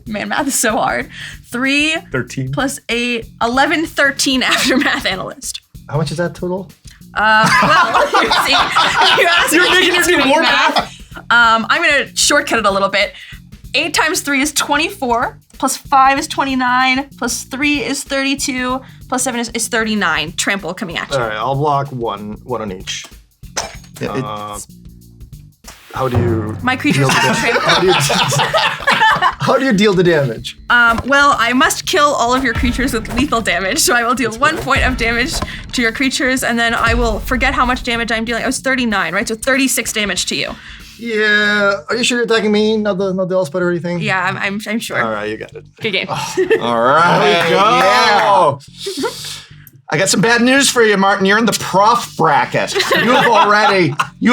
Man, math is so hard. 3 13. plus 8, 11, 13 Aftermath Analyst. How much is that total? Well, you see, you asked You're me making her to do more math. I'm gonna shortcut it a little bit. 8 times 3 is 24, plus 5 is 29, plus 3 is 32, plus 7 is 39. Trample coming at you. All right, I'll block one on each. Yeah, How do you? My creatures have trample. How do you deal the damage? Well, I must kill all of your creatures with lethal damage, so I will deal 1 point of damage to your creatures, and then I will forget how much damage I'm dealing. I was 39, right? So 36 damage to you. Yeah. Are you sure you're attacking me? Not the Elspeth or anything? Yeah, I'm sure. All right, you got it. Good game. all right. There we go. Yeah. I got some bad news for you, Martin. You're in the prof bracket. You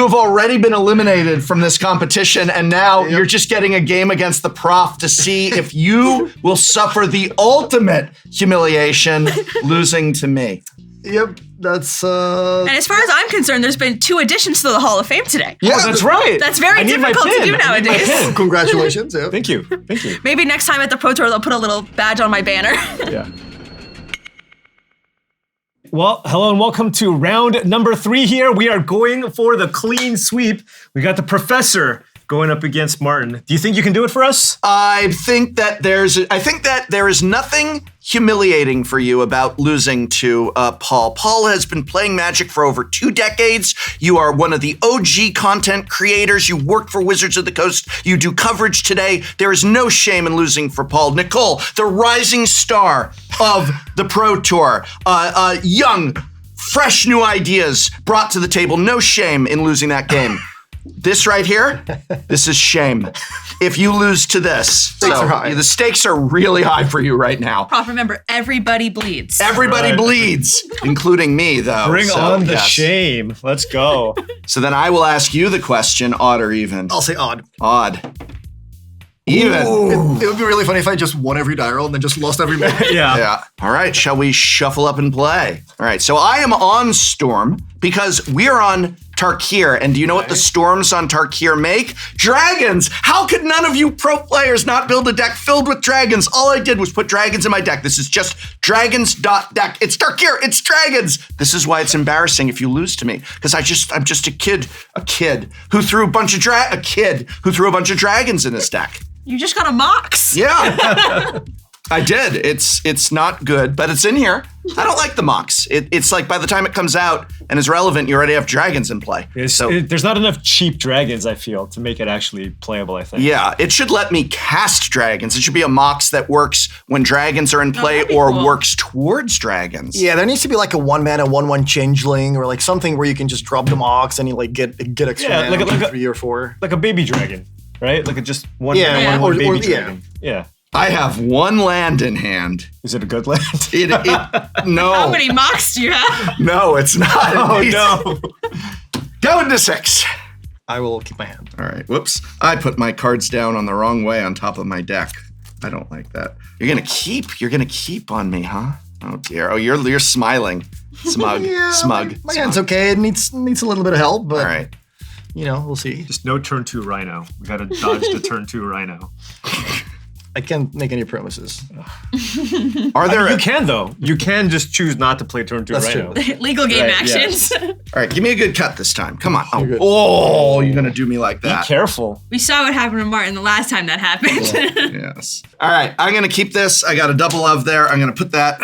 have already been eliminated from this competition, and now you're just getting a game against the prof to see if you will suffer the ultimate humiliation, losing to me. Yep, that's. And as far as I'm concerned, there's been 2 additions to the Hall of Fame today. Yeah, Oh, that's right. That's very I need my difficult to pin. do I need my nowadays. pin. Congratulations. Yeah. Thank you. Thank you. Maybe next time at the Pro Tour, they'll put a little badge on my banner. Yeah. Well, hello and welcome to round number 3 here. We are going for the clean sweep. We got the professor going up against Martin. Do you think you can do it for us? I think that there is nothing humiliating for you about losing to Paul. Paul has been playing Magic for over 2 decades. You are one of the OG content creators. You work for Wizards of the Coast. You do coverage today. There is no shame in losing for Paul. Nicole, the rising star of the Pro Tour, young, fresh new ideas brought to the table. No shame in losing that game. This right here, this is shame. If you lose to this, are high. the stakes are really high for you right now. Prof, remember, everybody bleeds. Everybody Right. bleeds, including me, though. Bring So, on the yes. shame. Let's go. So then I will ask you the question, odd or even? I'll say odd. Odd. Even. It would be really funny if I just won every die roll and then just lost every match. Yeah. Yeah. All right. Shall we shuffle up and play? All right. So I am on Storm because we are on Tarkir. And do you know what the storms on Tarkir make? Dragons. How could none of you pro players not build a deck filled with dragons? All I did was put dragons in my deck. This is just dragons.deck. It's Tarkir. It's dragons. This is why it's embarrassing if you lose to me, because I'm just a kid who threw a bunch of dragons in his deck. You just got a Mox. Yeah. I did. It's not good, but it's in here. I don't like the Mox. It's like by the time it comes out and is relevant, you already have dragons in play. There's not enough cheap dragons, I feel, to make it actually playable, I think. Yeah, it should let me cast dragons. It should be a Mox that works when dragons are in play that'd be or cool. works towards dragons. Yeah, there needs to be like a 1-mana 1/1 changeling or like something where you can just drop the Mox and you like get extra Yeah, mana like a- 3 or 4. Like a baby dragon, right? Like a just one, Yeah, one or- baby or- yeah. dragon. Yeah. I have 1 land in hand. Is it a good land? No. How many Mox do you have? No, it's not. Oh, no. Go into 6. I will keep my hand. All right. Whoops. I put my cards down on the wrong way on top of my deck. I don't like that. You're gonna keep on me, huh? Oh dear. Oh, you're smiling. Smug. Smug. My hand's okay. It needs a little bit of help, but All right. We'll see. Just no turn 2 Rhino. We gotta dodge the turn 2 Rhino. I can't make any promises. Are there? You can though. You can just choose not to play turn 2 That's Rhino. true. Legal game Right, actions. All right. Give me a good cut this time. Come on. You're good. Oh, you're gonna do me like Be that. careful. We saw what happened to Martin the last time that happened. Yes. All right. I'm gonna keep this. I got a double of there. I'm gonna put that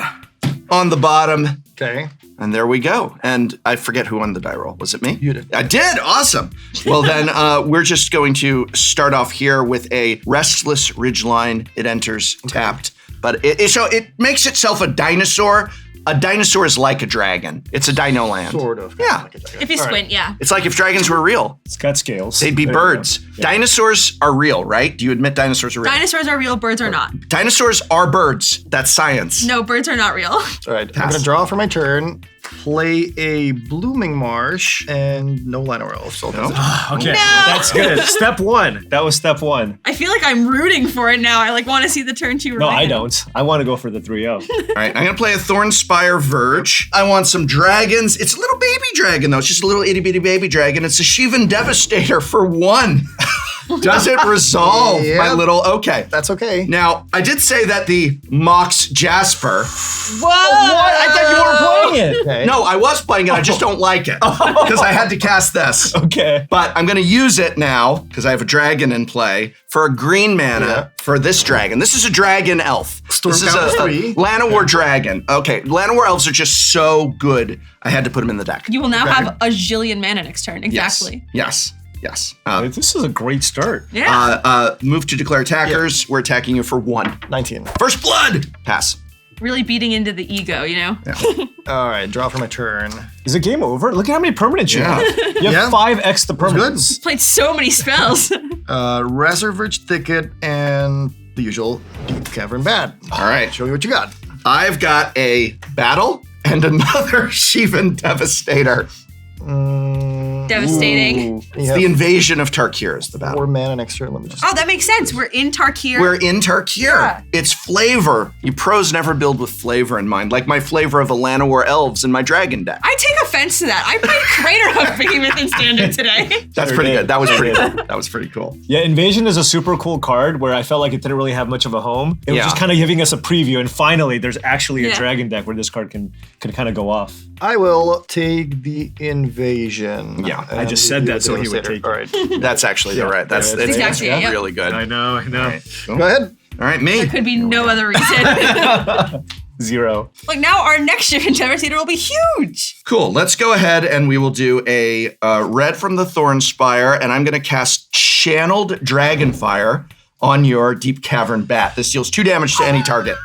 on the bottom. Okay. And there we go. And I forget who won the die roll. Was it me? You did. I did. Awesome. Well, then we're just going to start off here with a Restless Ridgeline. It enters tapped, but it makes itself a dinosaur. A dinosaur is like a dragon. It's a dino land. Sort of. Yeah. Like a dragon. If you All right. squint, yeah. It's like if dragons were real. It's got scales. They'd be There you birds. go. Yeah. Dinosaurs are real, right? Do you admit dinosaurs are real? Dinosaurs are real, birds are not. Dinosaurs are birds. That's science. No, birds are not real. All right. I'm gonna draw for my turn. Play a Blooming Marsh and no Llanowar Elf. So No? Okay, No! that's good. Step 1. That was step 1. I feel like I'm rooting for it now. I want to see the turn 2 No, Rhino. I don't. I want to go for the 3-0. All right, I'm gonna play a Thornspire Verge. I want some dragons. It's a little baby dragon, though. It's just a little itty bitty baby dragon. It's a Shivan Devastator for 1. Does it resolve, Yep. my little? Okay. that's okay. Now, I did say that the Mox Jasper. Whoa! I thought you weren't playing it. Okay. No, I was playing it. I just don't like it because I had to cast this. Okay. But I'm gonna use it now because I have a dragon in play for a green mana Yeah. for this dragon. This is a dragon elf. Storm this is count a 3. Llanowar dragon. Okay, Llanowar elves are just so good. I had to put them in the deck. You will now Okay. have a zillion mana next turn. Exactly. Yes. Yes. This is a great start. Yeah. Move to declare attackers. We're attacking you for 1. 19. First blood. Pass. Really beating into the ego, you know? All right. Draw for my turn. Is it game over? Look at how many permanents you Yeah. have. You have Yeah. 5x the permanents. Played so many spells. Reservoir Thicket and the usual Deep Cavern Bat. All right. Show me what you got. I've got a battle and another Shivan Devastator. Devastating. It's the invasion of Tarkir is the battle. 4 mana next turn. Let me just. Oh, that makes sense. We're in Tarkir. We're in Tarkir. Yeah. It's flavor. You pros never build with flavor in mind, like my flavor of a Llanowar elves in my dragon deck. I take offense to that. I played Crater of Behemoth in Standard today. That's Sure pretty did. good. That was pretty cool. That was pretty cool. Yeah, Invasion is a super cool card where I felt like it didn't really have much of a home. It was Yeah. just kind of giving us a preview, and finally there's actually a Yeah. dragon deck where this card can kind of go off. I will take the invasion. Yeah, I just said that so he would take it. All right. That's actually the right. That's Yeah, it's exactly it, yep. really good. I know. Cool. Go ahead. All right, me. There could be no other reason. 0. Like now our next Shivan Devastator will be huge. Cool. Let's go ahead and we will do a red from the Thornspire, and I'm going to cast Channeled Dragonfire on your Deep Cavern Bat. This deals 2 damage to any target.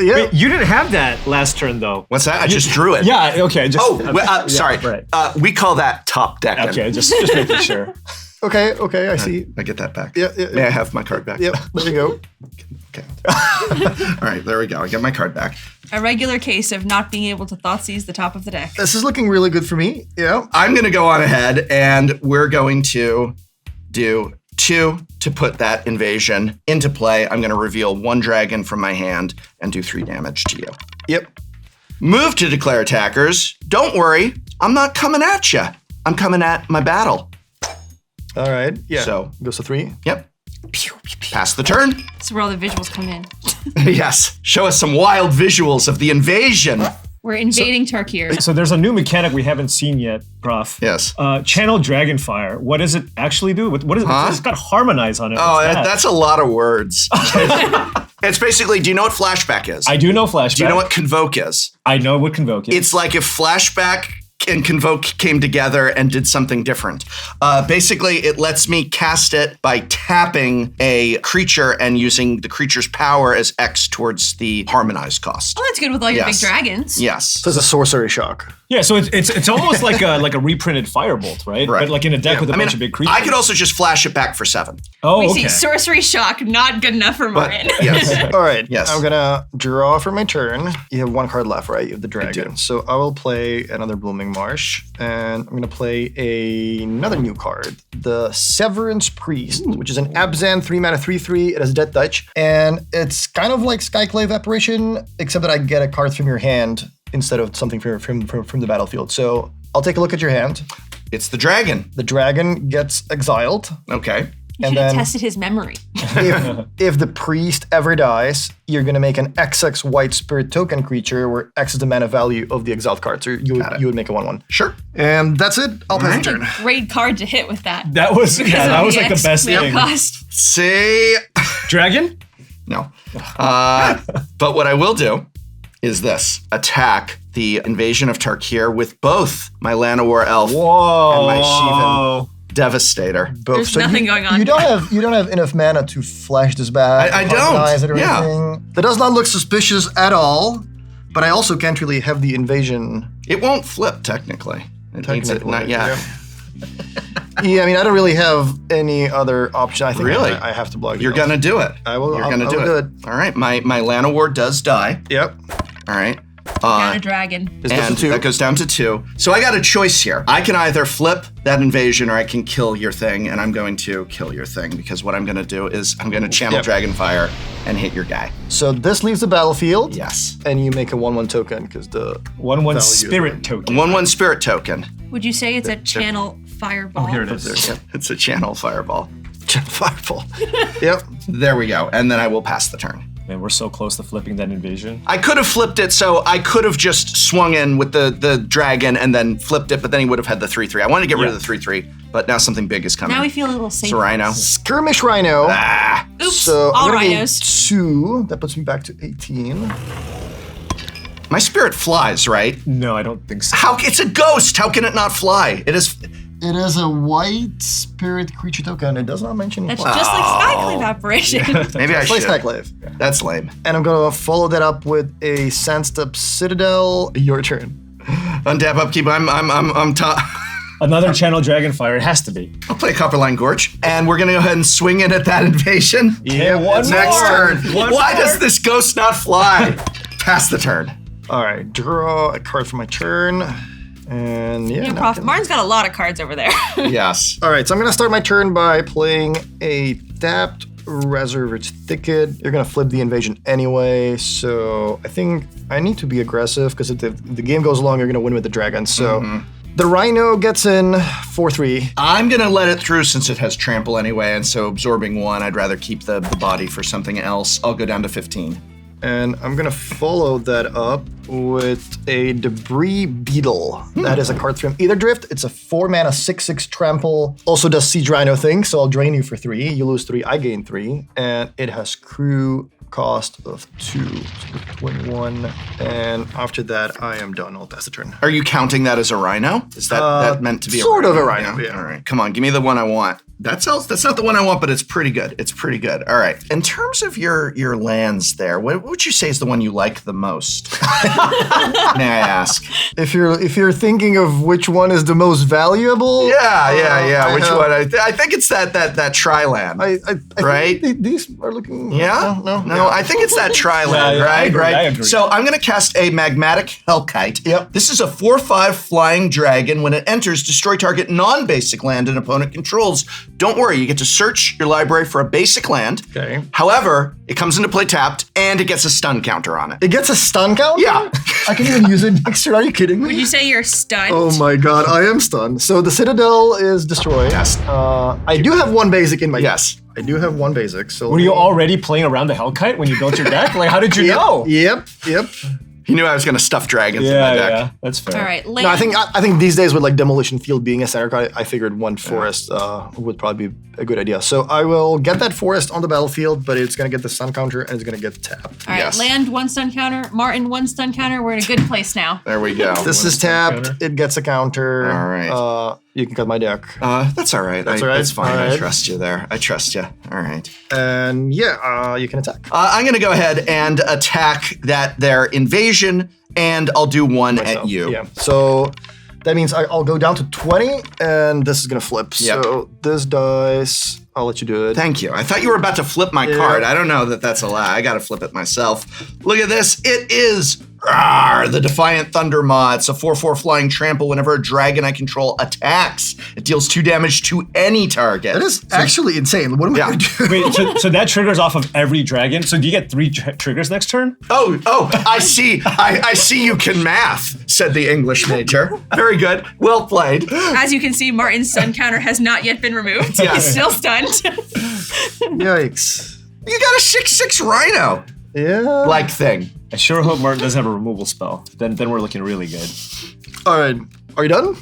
Yeah. Wait, you didn't have that last turn though. What's that? I just drew it. Yeah. Okay. Just. Oh, well, sorry. Right. We call that top decking. Okay. Just making sure. Okay. I see. I get that back. Yeah. May I have my card back? Yep. There you go. Okay. All right, there we go. I get my card back. A regular case of not being able to Thoughtseize the top of the deck. This is looking really good for me. Yeah. I'm going to go on ahead and we're going to do 2 to put that invasion into play. I'm going to reveal 1 dragon from my hand and do 3 damage to you. Yep. Move to declare attackers. Don't worry, I'm not coming at you. I'm coming at my battle. All right. Yeah. So- goes to 3. Yep. Pass the turn. That's where all the visuals come in. Yes. Show us some wild visuals of the invasion. We're invading Tarkir. So there's a new mechanic we haven't seen yet, Prof. Yes. Channel Dragonfire. What does it actually do? What is it? Huh? It's got Harmonize on it. Oh, What's that? that's a lot of words. It's basically, do you know what flashback is? I do know Flashback. Do you know what convoke is? I know what Convoke is. It's like if flashback and convoke came together and did something different. Basically, it lets me cast it by tapping a creature and using the creature's power as X towards the harmonized cost. Oh, that's good with all your Yes. big dragons. Yes. So it's a sorcery shock. Yeah, so it's almost like a reprinted Firebolt, right? Right. But like in a deck Yeah. with a I mean, bunch of big creatures. I could also just flash it back for 7. Oh, We okay. see sorcery shock, not good enough for But Martin. yes. All right. Yes. I'm gonna draw for my turn. You have 1 card left, right? You have the dragon. do. So I will play another Blooming Marsh, and I'm gonna play another new card, the Severance Priest, which is an Abzan 3-mana 3/3. It has Death Touch, and it's kind of like Skyclave Apparition, except that I get a card from your hand instead of something from the battlefield. So I'll take a look at your hand. It's the dragon. The dragon gets exiled. Okay. You And should have then- tested his memory. If the priest ever dies, you're gonna make an XX white spirit token creature where X is the mana value of the exiled card. So you would make a 1/1. Sure. And that's it. I'll pass the It's turn. a great card to hit with that. That was like the best mana thing. cost. See? Dragon? No. But what I will do is this. Attack the invasion of Tarkir with both my Llanowar Elf Whoa. and my Sheevan Devastator. Both. There's nothing going on You don't here. have enough mana to flash this back. I don't. organize it or Yeah. anything. That does not look suspicious at all. But I also can't really have the invasion. It won't flip, technically. It needs it, not yet. Yeah, I mean, I don't really have any other option. I think Really? I have to block. the You're elf. gonna do it. I will. You're I'll- gonna I do will it. All right, my Llanowar does die. Yep. All right. Down a dragon. Is this a And 2? that goes down to 2. So I got a choice here. I can either flip that invasion or I can kill your thing, and I'm going to kill your thing because what I'm going to do is I'm going to channel Yep. Dragonfire and hit your guy. So this leaves the battlefield. Yes. And you make a 1/1 token because the 1/1 value spirit of token. 1/1 spirit token. Would you say it's a channel fireball? Here it is. It's a channel fireball. Fireball. Yep. There we go. And then I will pass the turn. Man, we're so close to flipping that invasion. I could have flipped it, so I could have just swung in with the dragon and then flipped it, but then he would have had the 3/3. I wanted to get rid of the 3/3, but now something big is coming. Now we feel a little safer. It's a rhino. Skirmish Rhino. Ah. Oops, So all I'm gonna gain rhinos. 2. That puts me back to 18. My spirit flies, right? No, I don't think so. How? It's a ghost. How can it not fly? It is. It is a white spirit creature token. It does not mention That's fly. just like Skyclave Apparition. Maybe I Play should. Skyclave. That's lame. And I'm gonna follow that up with a Sandstep Citadel. Your turn. Untap upkeep. I'm top. Another channel Dragonfire. It has to be. I'll play Copperline Gorge, and we're gonna go ahead and swing in at that invasion. Yeah, one Next more. turn. One Why more. does this ghost not fly? Pass the turn. All right, draw a card for my turn. And yeah. Yeah, now I Prof. can- Martin's got a lot of cards over there. Yes. All right, so I'm gonna start my turn by playing a tapped Reservoir Thicket. You're gonna flip the invasion anyway, so I think I need to be aggressive because if the game goes along, you're gonna win with the dragon. So the Rhino gets in 4/3. I'm gonna let it through since it has trample anyway, and so absorbing 1, I'd rather keep the body for something else. I'll go down to 15. And I'm gonna follow that up with a Debris Beetle. That is a card from Either Drift. It's a 4-mana 6/6 trample. Also does Siege Rhino thing, so I'll drain you for 3. You lose 3, I gain 3. And it has crew cost of 2. So 21. And after that, I am done. I'll pass the turn. Are you counting that as a rhino? Is that meant to be sort a of rhino? a rhino, yeah. All right. Come on, give me the one I want. That's not the one I want, but it's pretty good. It's pretty good. All right. In terms of your lands there, what would you say is the one you like the most? May I ask? If you're thinking of which one is the most valuable, Yeah. Which have- one? I think it's that tri-land. I Right? think these are looking. Yeah? No. I think it's that tri-land, Yeah, I right? agree. So I'm going to cast a Magmatic Hellkite. Yep. This is a 4/5 flying dragon. When it enters, destroy target non-basic land an opponent controls. Don't worry, you get to search your library for a basic land. Okay. However, it comes into play tapped, and it gets a stun counter on it. It gets a stun count? Yeah. I can even use it next turn. Are you kidding me? Would you say you're stunned? Oh my god, I am stunned. So the Citadel is destroyed. Yes. I do have 1 basic in my Yes. I do have 1 basic. So Were you already playing around the Hellkite when you built your deck? Like, how did you know? Yep. He knew I was going to stuff dragons in my deck. Yeah, that's fair. All right, land. No, I think these days with like Demolition Field being a center card, I figured 1 forest would probably be a good idea. So I will get that forest on the battlefield, but it's gonna get the stun counter and it's gonna get tapped. All right, Yes. land 1 stun counter. Martin 1 stun counter. We're in a good place now. There we go. This is tapped. counter. It gets a counter. All right. You can cut my deck. That's all right. That's all right? That's fine. All I right. trust you there. I trust you. All right. And yeah, you can attack. I'm going to go ahead and attack their invasion, and I'll do 1 at myself. you. Yeah. So that means I'll go down to 20, and this is gonna flip. Yep. So this dice, I'll let you do it. Thank you. I thought you were about to flip my card. I don't know that that's a lie. I got to flip it myself. Look at this. It is Rawr, the Defiant Thundermaw. It's a 4/4 flying trample. Whenever a dragon I control attacks, it deals 2 damage to any target. That is actually insane. What am I going to do? Wait, so that triggers off of every dragon? So do you get 3 triggers next turn? Oh, I see. I see you can math, said the English major. Very good. Well played. As you can see, Martin's stun counter has not yet been removed. Yeah. He's still stunned. Yikes. You got a 6/6 rhino Yeah. like thing. I sure hope Martin doesn't have a removal spell. Then we're looking really good. All right. Are you done?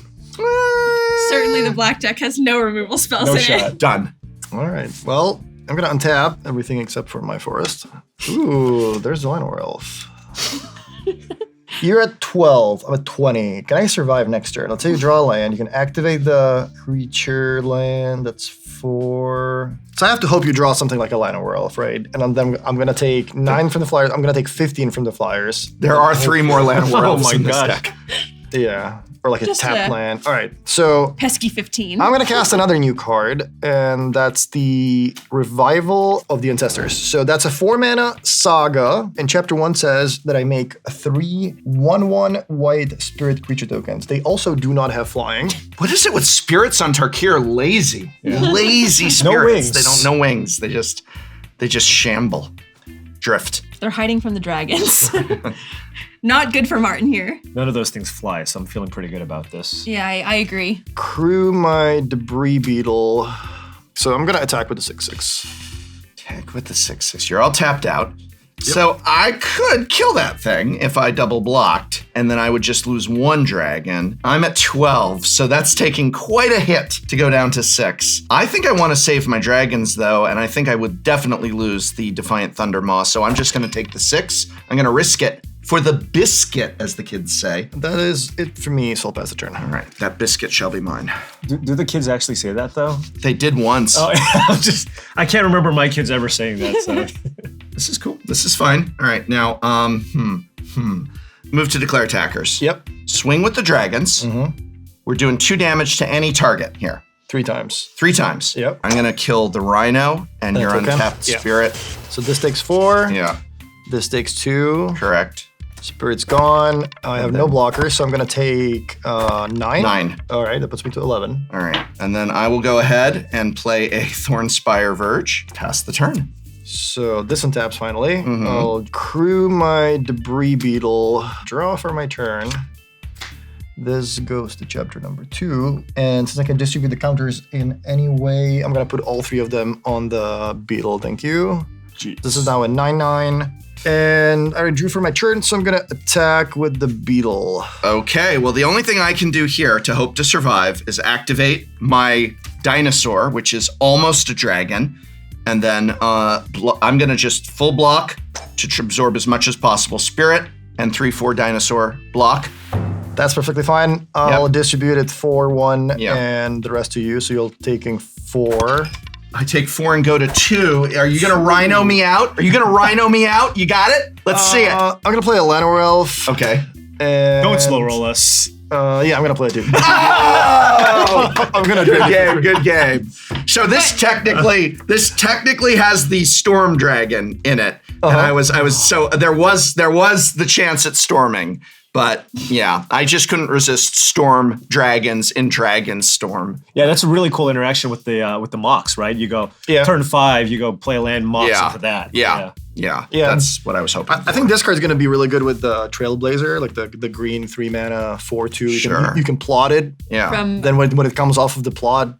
Certainly the black deck has no removal spells No in shot. it. Done. All right. Well, I'm going to untap everything except for my forest. Ooh, there's the Llanowar Elf. You're at 12. I'm at 20. Can I survive next turn? Let's say you draw a land. You can activate the creature land. That's 4. So I have to hope you draw something like a Llanowar Elf, right? And then I'm going to take 9 from the Flyers. I'm going to take 15 from the Flyers. There are 3 more Llanowar Elves my in this gosh. deck. Yeah. Or like a Just tap a- land. All right. So Pesky 15. I'm going to cast another new card, and that's the Revival of the Ancestors. So that's a 4-mana saga, and Chapter 1 says that I make 3 1/1 white spirit creature tokens. They also do not have flying. What is it with spirits on Tarkir? Lazy. Lazy spirits. wings. They don't know wings. They just shamble. Drift. They're hiding from the dragons. Not good for Martin here. None of those things fly, so I'm feeling pretty good about this. Yeah, I agree. Crew my Debris Beetle. So I'm going to attack with the 6/6. Heck with the 6/6. You're all tapped out. So I could kill that thing if I double blocked, and then I would just lose 1 dragon. I'm at 12, so that's taking quite a hit to go down to 6. I think I want to save my dragons, though, and I think I would definitely lose the Defiant Thundermaw, so I'm just going to take the 6. I'm going to risk it for the biscuit, as the kids say. That is it for me, so I'll pass the turn. All right, that biscuit shall be mine. Do the kids actually say that though? They did once. Oh, I can't remember my kids ever saying that. So This is cool. This is fine. All right, now, move to declare attackers. Yep. Swing with the dragons. We're doing 2 damage to any target here. 3 times. 3 times. Yep. I'm gonna kill the rhino and your token? untapped Yeah. spirit. So this takes 4. Yeah, This takes 2. correct. Spirit's gone. I have no blockers, so I'm going to take 9. 9. All right, that puts me to 11. All right, and then I will go ahead and play a Thornspire Verge. Pass the turn. So this untaps finally. I'll crew my Debris Beetle, draw for my turn. This goes to chapter number 2. And since I can distribute the counters in any way, I'm going to put all 3 of them on the Beetle. Thank you. Jeez. This is now a 9/9. And I drew for my turn, so I'm going to attack with the Beetle. Okay, well, the only thing I can do here to hope to survive is activate my dinosaur, which is almost a dragon. And then I'm going to just full block to absorb as much as possible spirit and 3/4 dinosaur block. That's perfectly fine. I'll distribute it 4/1 Yep. and the rest to you, so you're taking 4. I take 4 and go to 2. Are you going to rhino me out? Are you going to rhino me out? You got it? Let's see it. I'm going to play a Llanowar Elf. Okay. And, don't slow roll us. Yeah, I'm going to play it too. Oh! I'm going to Good game, good game. So this technically has the storm dragon in it. And I was so there was the chance at storming. But yeah, I just couldn't resist storm dragons in Dragonstorm. Yeah, that's a really cool interaction with the mocks, right? You go Yeah. turn 5, you go play a land mocks Yeah. into that. Yeah. That's what I was hoping. I think this card's going to be really good with the Trailblazer, like the green 3-mana 4/2. Sure. You can plot it. Yeah. From Then when it comes off of the plot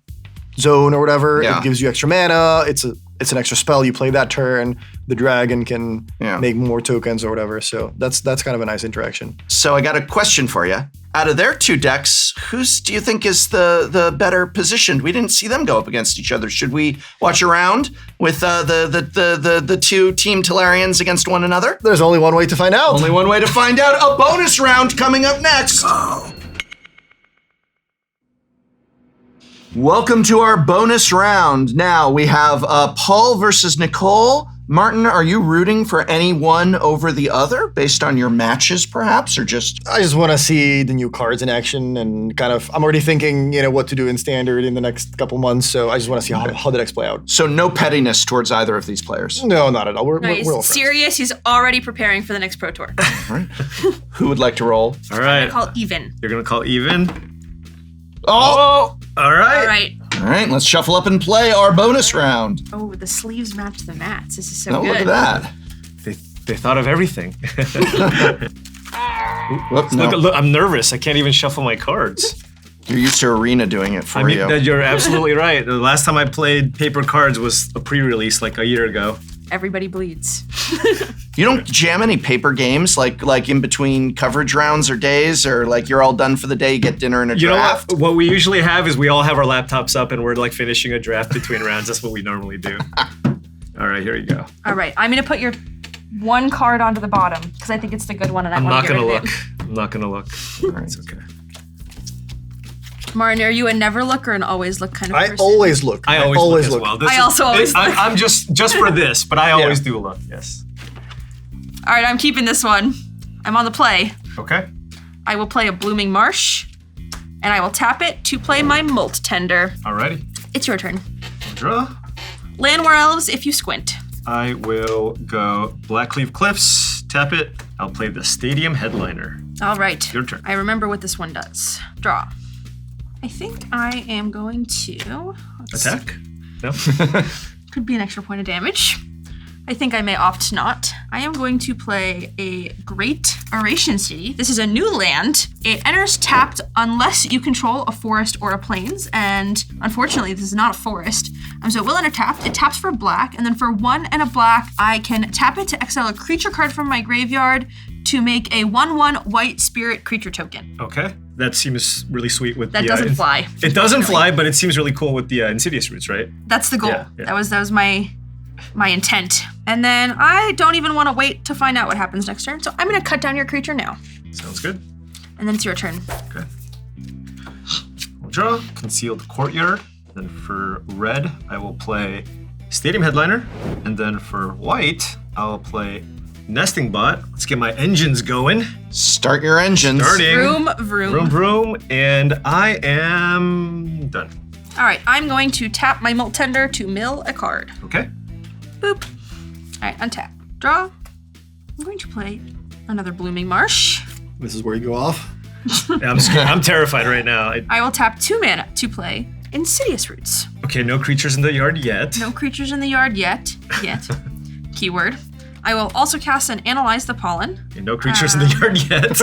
zone or whatever, Yeah. it gives you extra mana. It's an extra spell. You play that turn. The dragon can make more tokens or whatever. So that's kind of a nice interaction. So I got a question for you. Out of their 2 decks, whose do you think is the better positioned? We didn't see them go up against each other. Should we watch around with the 2 Team Tolarians against one another? There's only one way to find out. Only one way to find out. A bonus round coming up next. Welcome to our bonus round. Now we have Paul versus Nicole Martin, are you rooting for any one over the other based on your matches, perhaps, or just? I just want to see the new cards in action and kind of, I'm already thinking, what to do in Standard in the next couple months. So I just want to see how the decks play out. So no pettiness towards either of these players? No, not at all. We're He's all friends. serious. He's already preparing for the next Pro Tour. All right. Who would like to roll? All right. Call even. You're going to call even? Oh! All right. All right. All right, let's shuffle up and play our bonus round. Oh, the sleeves match the mats. This is so Oh, good. look at that. They thought of everything. Whoops, no. Look, I'm nervous. I can't even shuffle my cards. You're used to Arena doing it for you. You're absolutely right. The last time I played paper cards was a pre-release like a year ago. Everybody bleeds. You don't jam any paper games like in between coverage rounds or days, or like you're all done for the day, you get dinner and a draft? You know what we usually have is we all have our laptops up and we're like finishing a draft between rounds. That's what we normally do. All right, here you go. All right, I'm gonna put your one card onto the bottom because I think it's the good one and I I'm want not to get gonna rid look. of I'm not gonna look. All right. It's okay. it. Martin, are you a never look or an always look kind of I person? always look. I always look as well. I also always look. I'm just for this, but I always do look. Yes. All right, I'm keeping this one. I'm on the play. Okay. I will play a Blooming Marsh, and I will tap it to play my Molt Tender. Alrighty. It's your turn. Draw. Landwar Elves if you squint. I will go Blackcleave Cliffs. Tap it. I'll play the Stadium Headliner. All right. Your turn. I remember what this one does. Draw. I think I am going to... let's see. Attack. No. Could be an extra point of damage. I think I may opt not. I am going to play a Great Oration City. This is a new land. It enters tapped unless you control a forest or a plains, and unfortunately this is not a forest. So it will enter tapped. It taps for black, and then for 1 and a black, I can tap it to exile a creature card from my graveyard to make a 1/1 white spirit creature token. Okay. That seems really sweet with That the... doesn't fly. It doesn't fly, but it seems really cool with the Insidious Roots, right? That's the goal. Yeah. That was my intent. And then I don't even want to wait to find out what happens next turn. So I'm going to cut down your creature now. Sounds good. And then it's your turn. Okay. We'll draw Concealed Courtyard. Then for red, I will play Stadium Headliner. And then for white, I'll play Nesting Bot. Let's get my engines going. Start your engines. Starting. Vroom, vroom. Vroom, vroom. And I am done. All right, I'm going to tap my Molt Tender to mill a card. Okay. Boop. All right, untap. Draw. I'm going to play another Blooming Marsh. This is where you go off. Yeah, I'm scared. I'm terrified right now. I will tap 2 mana to play Insidious Roots. Okay, no creatures in the yard yet. No creatures in the yard yet. Keyword. I will also cast and Analyze the Pollen. Okay, no creatures in the yard yet.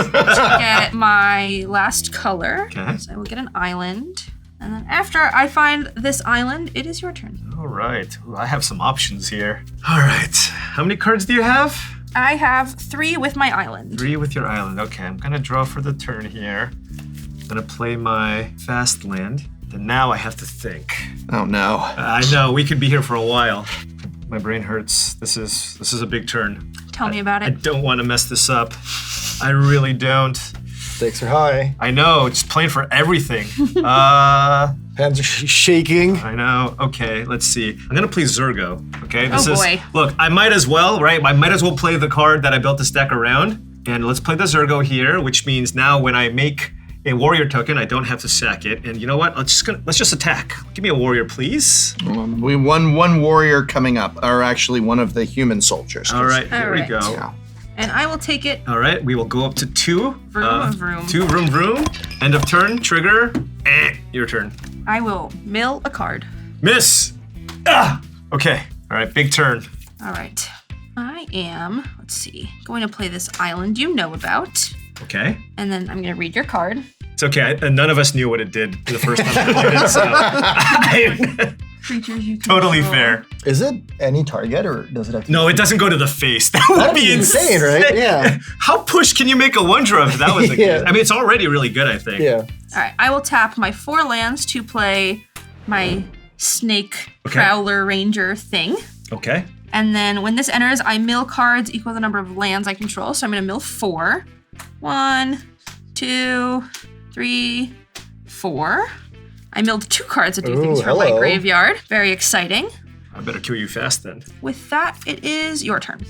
Get my last color. Okay. So I will get an island. And then after I find this island, it is your turn. All right. Ooh, I have some options here. All right. How many cards do you have? I have 3 with my island. 3 with your island. Okay, I'm gonna draw for the turn here. I'm gonna play my fast land. Then now I have to think. Oh no. I know, we could be here for a while. My brain hurts. This is a big turn. Tell me about I it. don't want to mess this up. I really don't. Stakes are high. I know, it's playing for everything. Hands are shaking. I know. Okay, let's see. I'm gonna play Zurgo. Okay, this is. boy. Look, I might as well, right? I might as well play the card that I built this deck around. And let's play the Zurgo here, which means now when I make a warrior token, I don't have to sack it. And you know what? Let's just attack. Give me a warrior, please. We won one warrior coming up, or actually one of the human soldiers. All right, here we All right. go. Yeah. And I will take it. All right, we will go up to 2. Vroom, vroom. 2 vroom vroom. End of turn. Trigger. Your turn. I will mill a card. Miss. Ah. Okay. All right. Big turn. All right. I am, let's see, going to play this island you know about. Okay. And then I'm going to read your card. It's okay. None of us knew what it did the first time I did it, so Creatures you control. totally fair. Is it any target or does it have to No, it doesn't go to the face. That would That'd be be insane, right? Yeah. How push can you make a 1-drop if that was the Yeah. case? I mean, it's already really good, I think. Yeah. All right. I will tap my 4 lands to play my Snake Okay. Prowler Ranger thing. Okay. And then when this enters, I mill cards equal the number of lands I control. So I'm going to mill 4. 1, 2, 3, 4. I milled 2 cards that do Ooh, things for my hello. graveyard. Very exciting. I better kill you fast then. With that, it is your turn.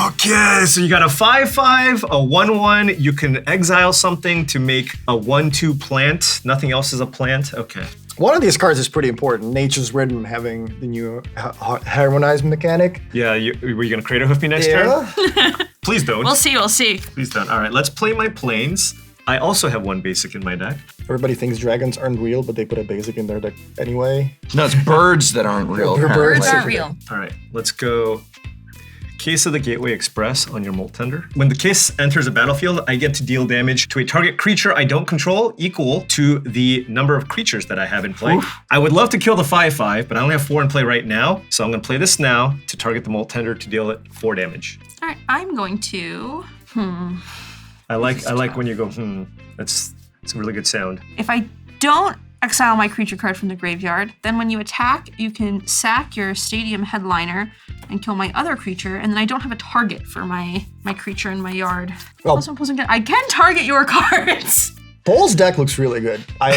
Okay, so you got a 5/5, a 1/1. You can exile something to make a 1/2 plant. Nothing else is a plant. Okay. One of these cards is pretty important. Nature's Rhythm having the new harmonized mechanic. Yeah, were you gonna create a Hoofy next turn? Please don't. We'll see. Please don't. All right, let's play my planes. I also have one basic in my deck. Everybody thinks dragons aren't real, but they put a basic in their deck anyway. No, it's birds that aren't real. Birds aren't real. All right, let's go. Case of the Gateway Express on your Molt Tender. When the case enters a battlefield, I get to deal damage to a target creature I don't control equal to the number of creatures that I have in play. Oof. I would love to kill the 5/5, but I only have 4 in play right now. So I'm gonna play this now to target the Molt Tender to deal it 4 damage. All right, I'm going to, I like when you go, It's a really good sound. If I don't exile my creature card from the graveyard, then when you attack, you can sack your Stadium Headliner and kill my other creature, and then I don't have a target for my creature in my yard. Well, I can target your cards. Paul's deck looks really good. I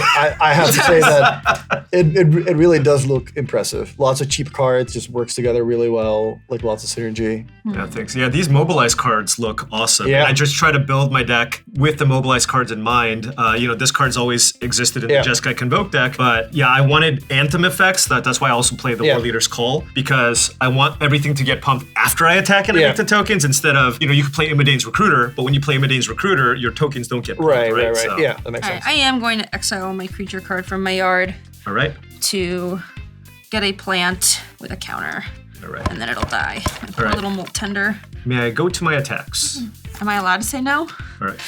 have to say that it really does look impressive. Lots of cheap cards, just works together really well, like lots of synergy. Yeah, thanks. Yeah, these mobilized cards look awesome. Yeah. And I just try to build my deck with the mobilized cards in mind. This card's always existed in the Jeskai Convoke deck, but yeah, I wanted Anthem effects. That's why I also play the War Leader's Call, because I want everything to get pumped after I attack and I make the tokens, instead of, you can play Imidane's Recruiter, but when you play Imidane's Recruiter, your tokens don't get pumped, right. So, yeah, that makes sense. I am going to exile my creature card from my yard. All right. To get a plant with a counter. All right. And then it'll die. And put a little Molt Tender. May I go to my attacks? Am I allowed to say no? All right.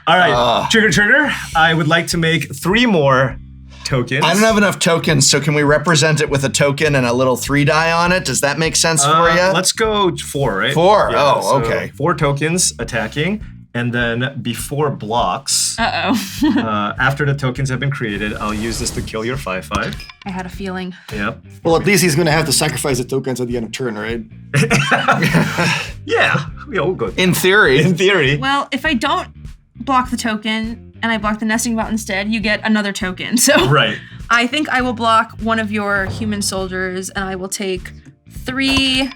All right. Trigger. I would like to make 3 more tokens. I don't have enough tokens, so can we represent it with a token and a little 3-die on it? Does that make sense for you? Let's go 4, right? 4. Yeah, Okay. 4 tokens attacking. And then before blocks, after the tokens have been created, I'll use this to kill your 5/5. I had a feeling. Yep. Well, at least he's going to have to sacrifice the tokens at the end of turn, right? Yeah, we'll go. In theory. Well, if I don't block the token and I block the nesting bot instead, you get another token. So right. I think I will block one of your human soldiers and I will take 3,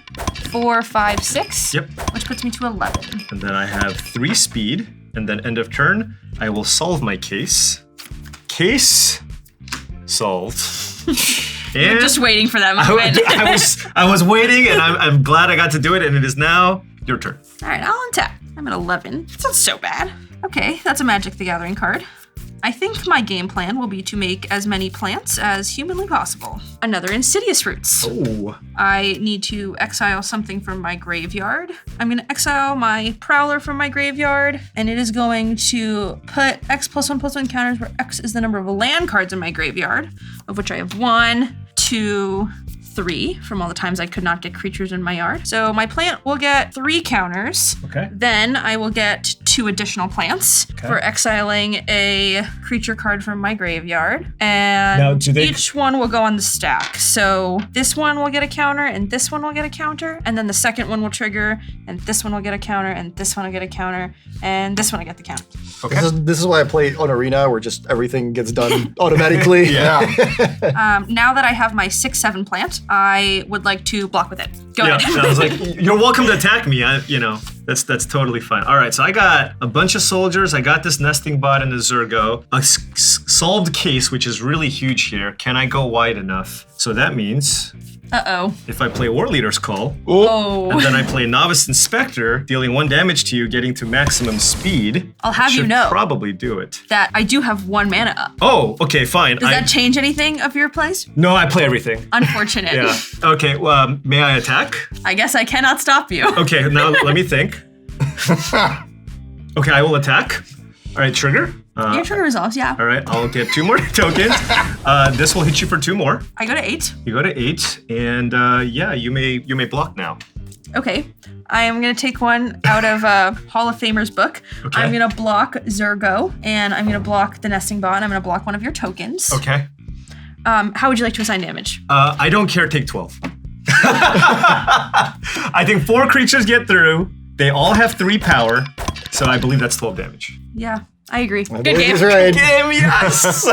4, 5, 6. Yep. Which puts me to 11. And then I have 3 speed, and then end of turn, I will solve my case. Case solved. You're just waiting for that moment. I was waiting, and I'm glad I got to do it, and it is now your turn. All right, I'll untap. I'm at 11. It's not so bad. Okay, that's a Magic the Gathering card. I think my game plan will be to make as many plants as humanly possible. Another Insidious Roots. Oh. I need to exile something from my graveyard. I'm going to exile my Prowler from my graveyard, and it is going to put X+1/+1 counters where X is the number of land cards in my graveyard, of which I have 1, 2, 3 from all the times I could not get creatures in my yard. So my plant will get 3 counters. Okay. Then I will get 2 additional plants for exiling a creature card from my graveyard. And now, each one will go on the stack. So this one will get a counter, and this one will get a counter, and then the second one will trigger, and this one will get a counter, and this one will get a counter, and this one will get the counter. Okay. This is why I play on Arena, where just everything gets done automatically. Yeah. Now that I have my 6/7 plant, I would like to block with it. Go ahead. I was like, you're welcome to attack me. That's totally fine. All right, so I got a bunch of soldiers. I got this nesting bot and a Zergo. A solved case, which is really huge here. Can I go wide enough? So that means if I play War Leader's Call, and then I play Novice Inspector, dealing 1 damage to you, getting to maximum speed. I'll have you know probably do it. that I do have 1 mana up. Oh, okay, fine. Does that change anything of your plays? No, I play everything. Unfortunate. Yeah. Okay, well, may I attack? I guess I cannot stop you. Okay, now let me think. Okay, I will attack. All right, trigger. Your trigger resolves, yeah. All right, I'll get 2 more tokens. This will hit you for 2 more. I go to 8. You go to 8, and you may block now. Okay. I am going to take one out of Hall of Famer's book. Okay. I'm going to block Zergo, and I'm going to block the nesting bot, and I'm going to block one of your tokens. Okay. How would you like to assign damage? I don't care, take 12. I think 4 creatures get through. They all have 3 power, so I believe that's 12 damage. Yeah. I agree. I Good believe game. he's right. Game, yes.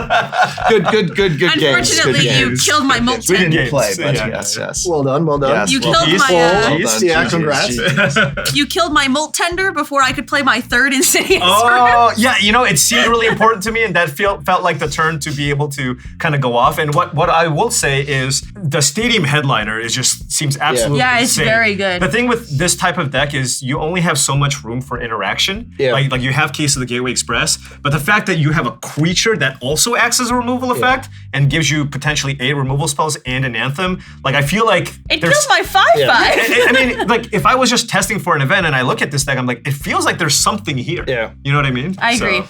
Good games. Unfortunately, Good you games. killed my molt We didn't games. play, but Yeah. yes. Well done, well done. Yes. You well, killed geez. my well Jeez, done, yeah, GG's, congrats. GG's. you killed my molt tender before I could play my third Insidious. Oh, yeah, you know, it seemed really important to me, and that felt like the turn to be able to kind of go off. And what I will say is the stadium headliner seems absolutely Yeah, it's insane. very good. The thing with this type of deck is you only have so much room for interaction. Yeah. Like you have Case of the Gateway Express, but the fact that you have a creature that also acts as a removal effect and gives you potentially 8 removal spells and an anthem, like I feel like It there's kills my 5/5. I mean, like if I was just testing for an event and I look at this deck, I'm like, it feels like there's something here. Yeah. You know what I mean? I agree.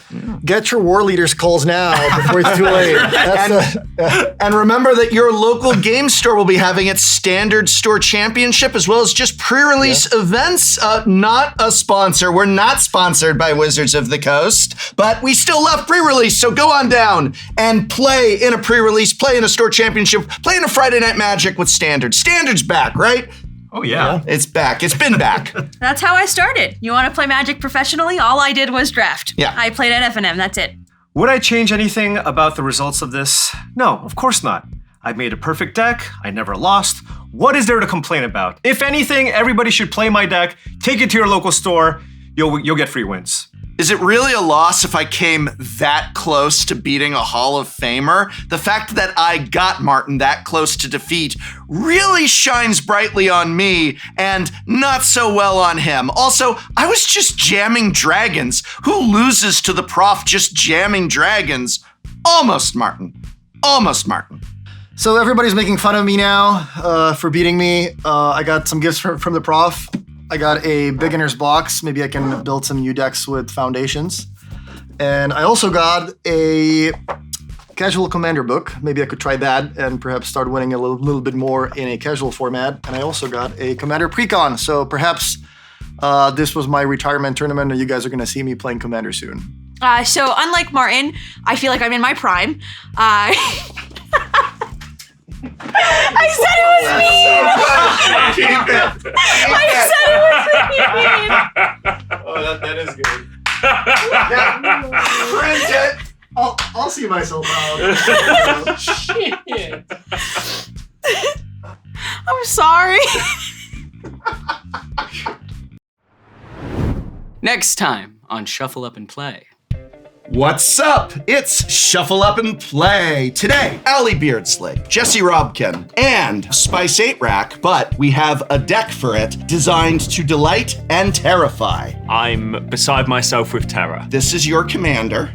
Get your war leaders calls now before it's too late. And remember that your local game store will be having its standard store championship as well as just pre-release events. Not a sponsor. We're not sponsored by Wizards of the Coast, but we still love pre-release. So go on down and play in a pre-release, play in a store championship, play in a Friday Night Magic with Standard. Standard's back, right? Oh yeah. It's back. It's been back. That's how I started. You want to play Magic professionally? All I did was draft. Yeah. I played at FNM. That's it. Would I change anything about the results of this? No, of course not. I made a perfect deck. I never lost. What is there to complain about? If anything, everybody should play my deck. Take it to your local store. You'll get free wins. Is it really a loss if I came that close to beating a Hall of Famer? The fact that I got Martin that close to defeat really shines brightly on me and not so well on him. Also, I was just jamming dragons. Who loses to the prof just jamming dragons? Almost Martin. Almost Martin. So everybody's making fun of me now for beating me. I got some gifts from the prof. I got a beginner's box. Maybe I can build some new decks with foundations. And I also got a casual commander book. Maybe I could try that and perhaps start winning a little bit more in a casual format. And I also got a commander precon. So perhaps this was my retirement tournament and you guys are going to see me playing commander soon. So unlike Martin, I feel like I'm in my prime. I said it was mean! I said it was mean! Oh, that is good. Print it! I'll see myself out. Shit. I'm sorry. Next time on Shuffle Up and Play. What's up? It's Shuffle Up and Play. Today, Allie Beardsley, Jesse Robkin, and Spice 8 Rack, but we have a deck for it designed to delight and terrify. I'm beside myself with terror. This is your commander.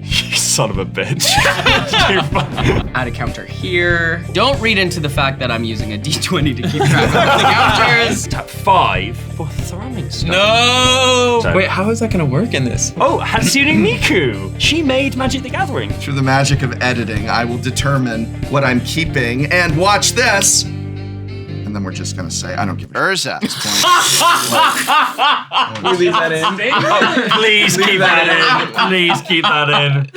You son of a bitch. Add a counter here. Don't read into the fact that I'm using a D20 to keep track of the counters. Tap 5 for throwing stuff. No! So- Wait, how is that gonna work in this? Oh, Hatsune Miku. She made Magic the Gathering. Through the magic of editing, I will determine what I'm keeping. And watch this. And then we're just gonna say, I don't give a Urza. We leave that in. Please keep that in. Please keep that in.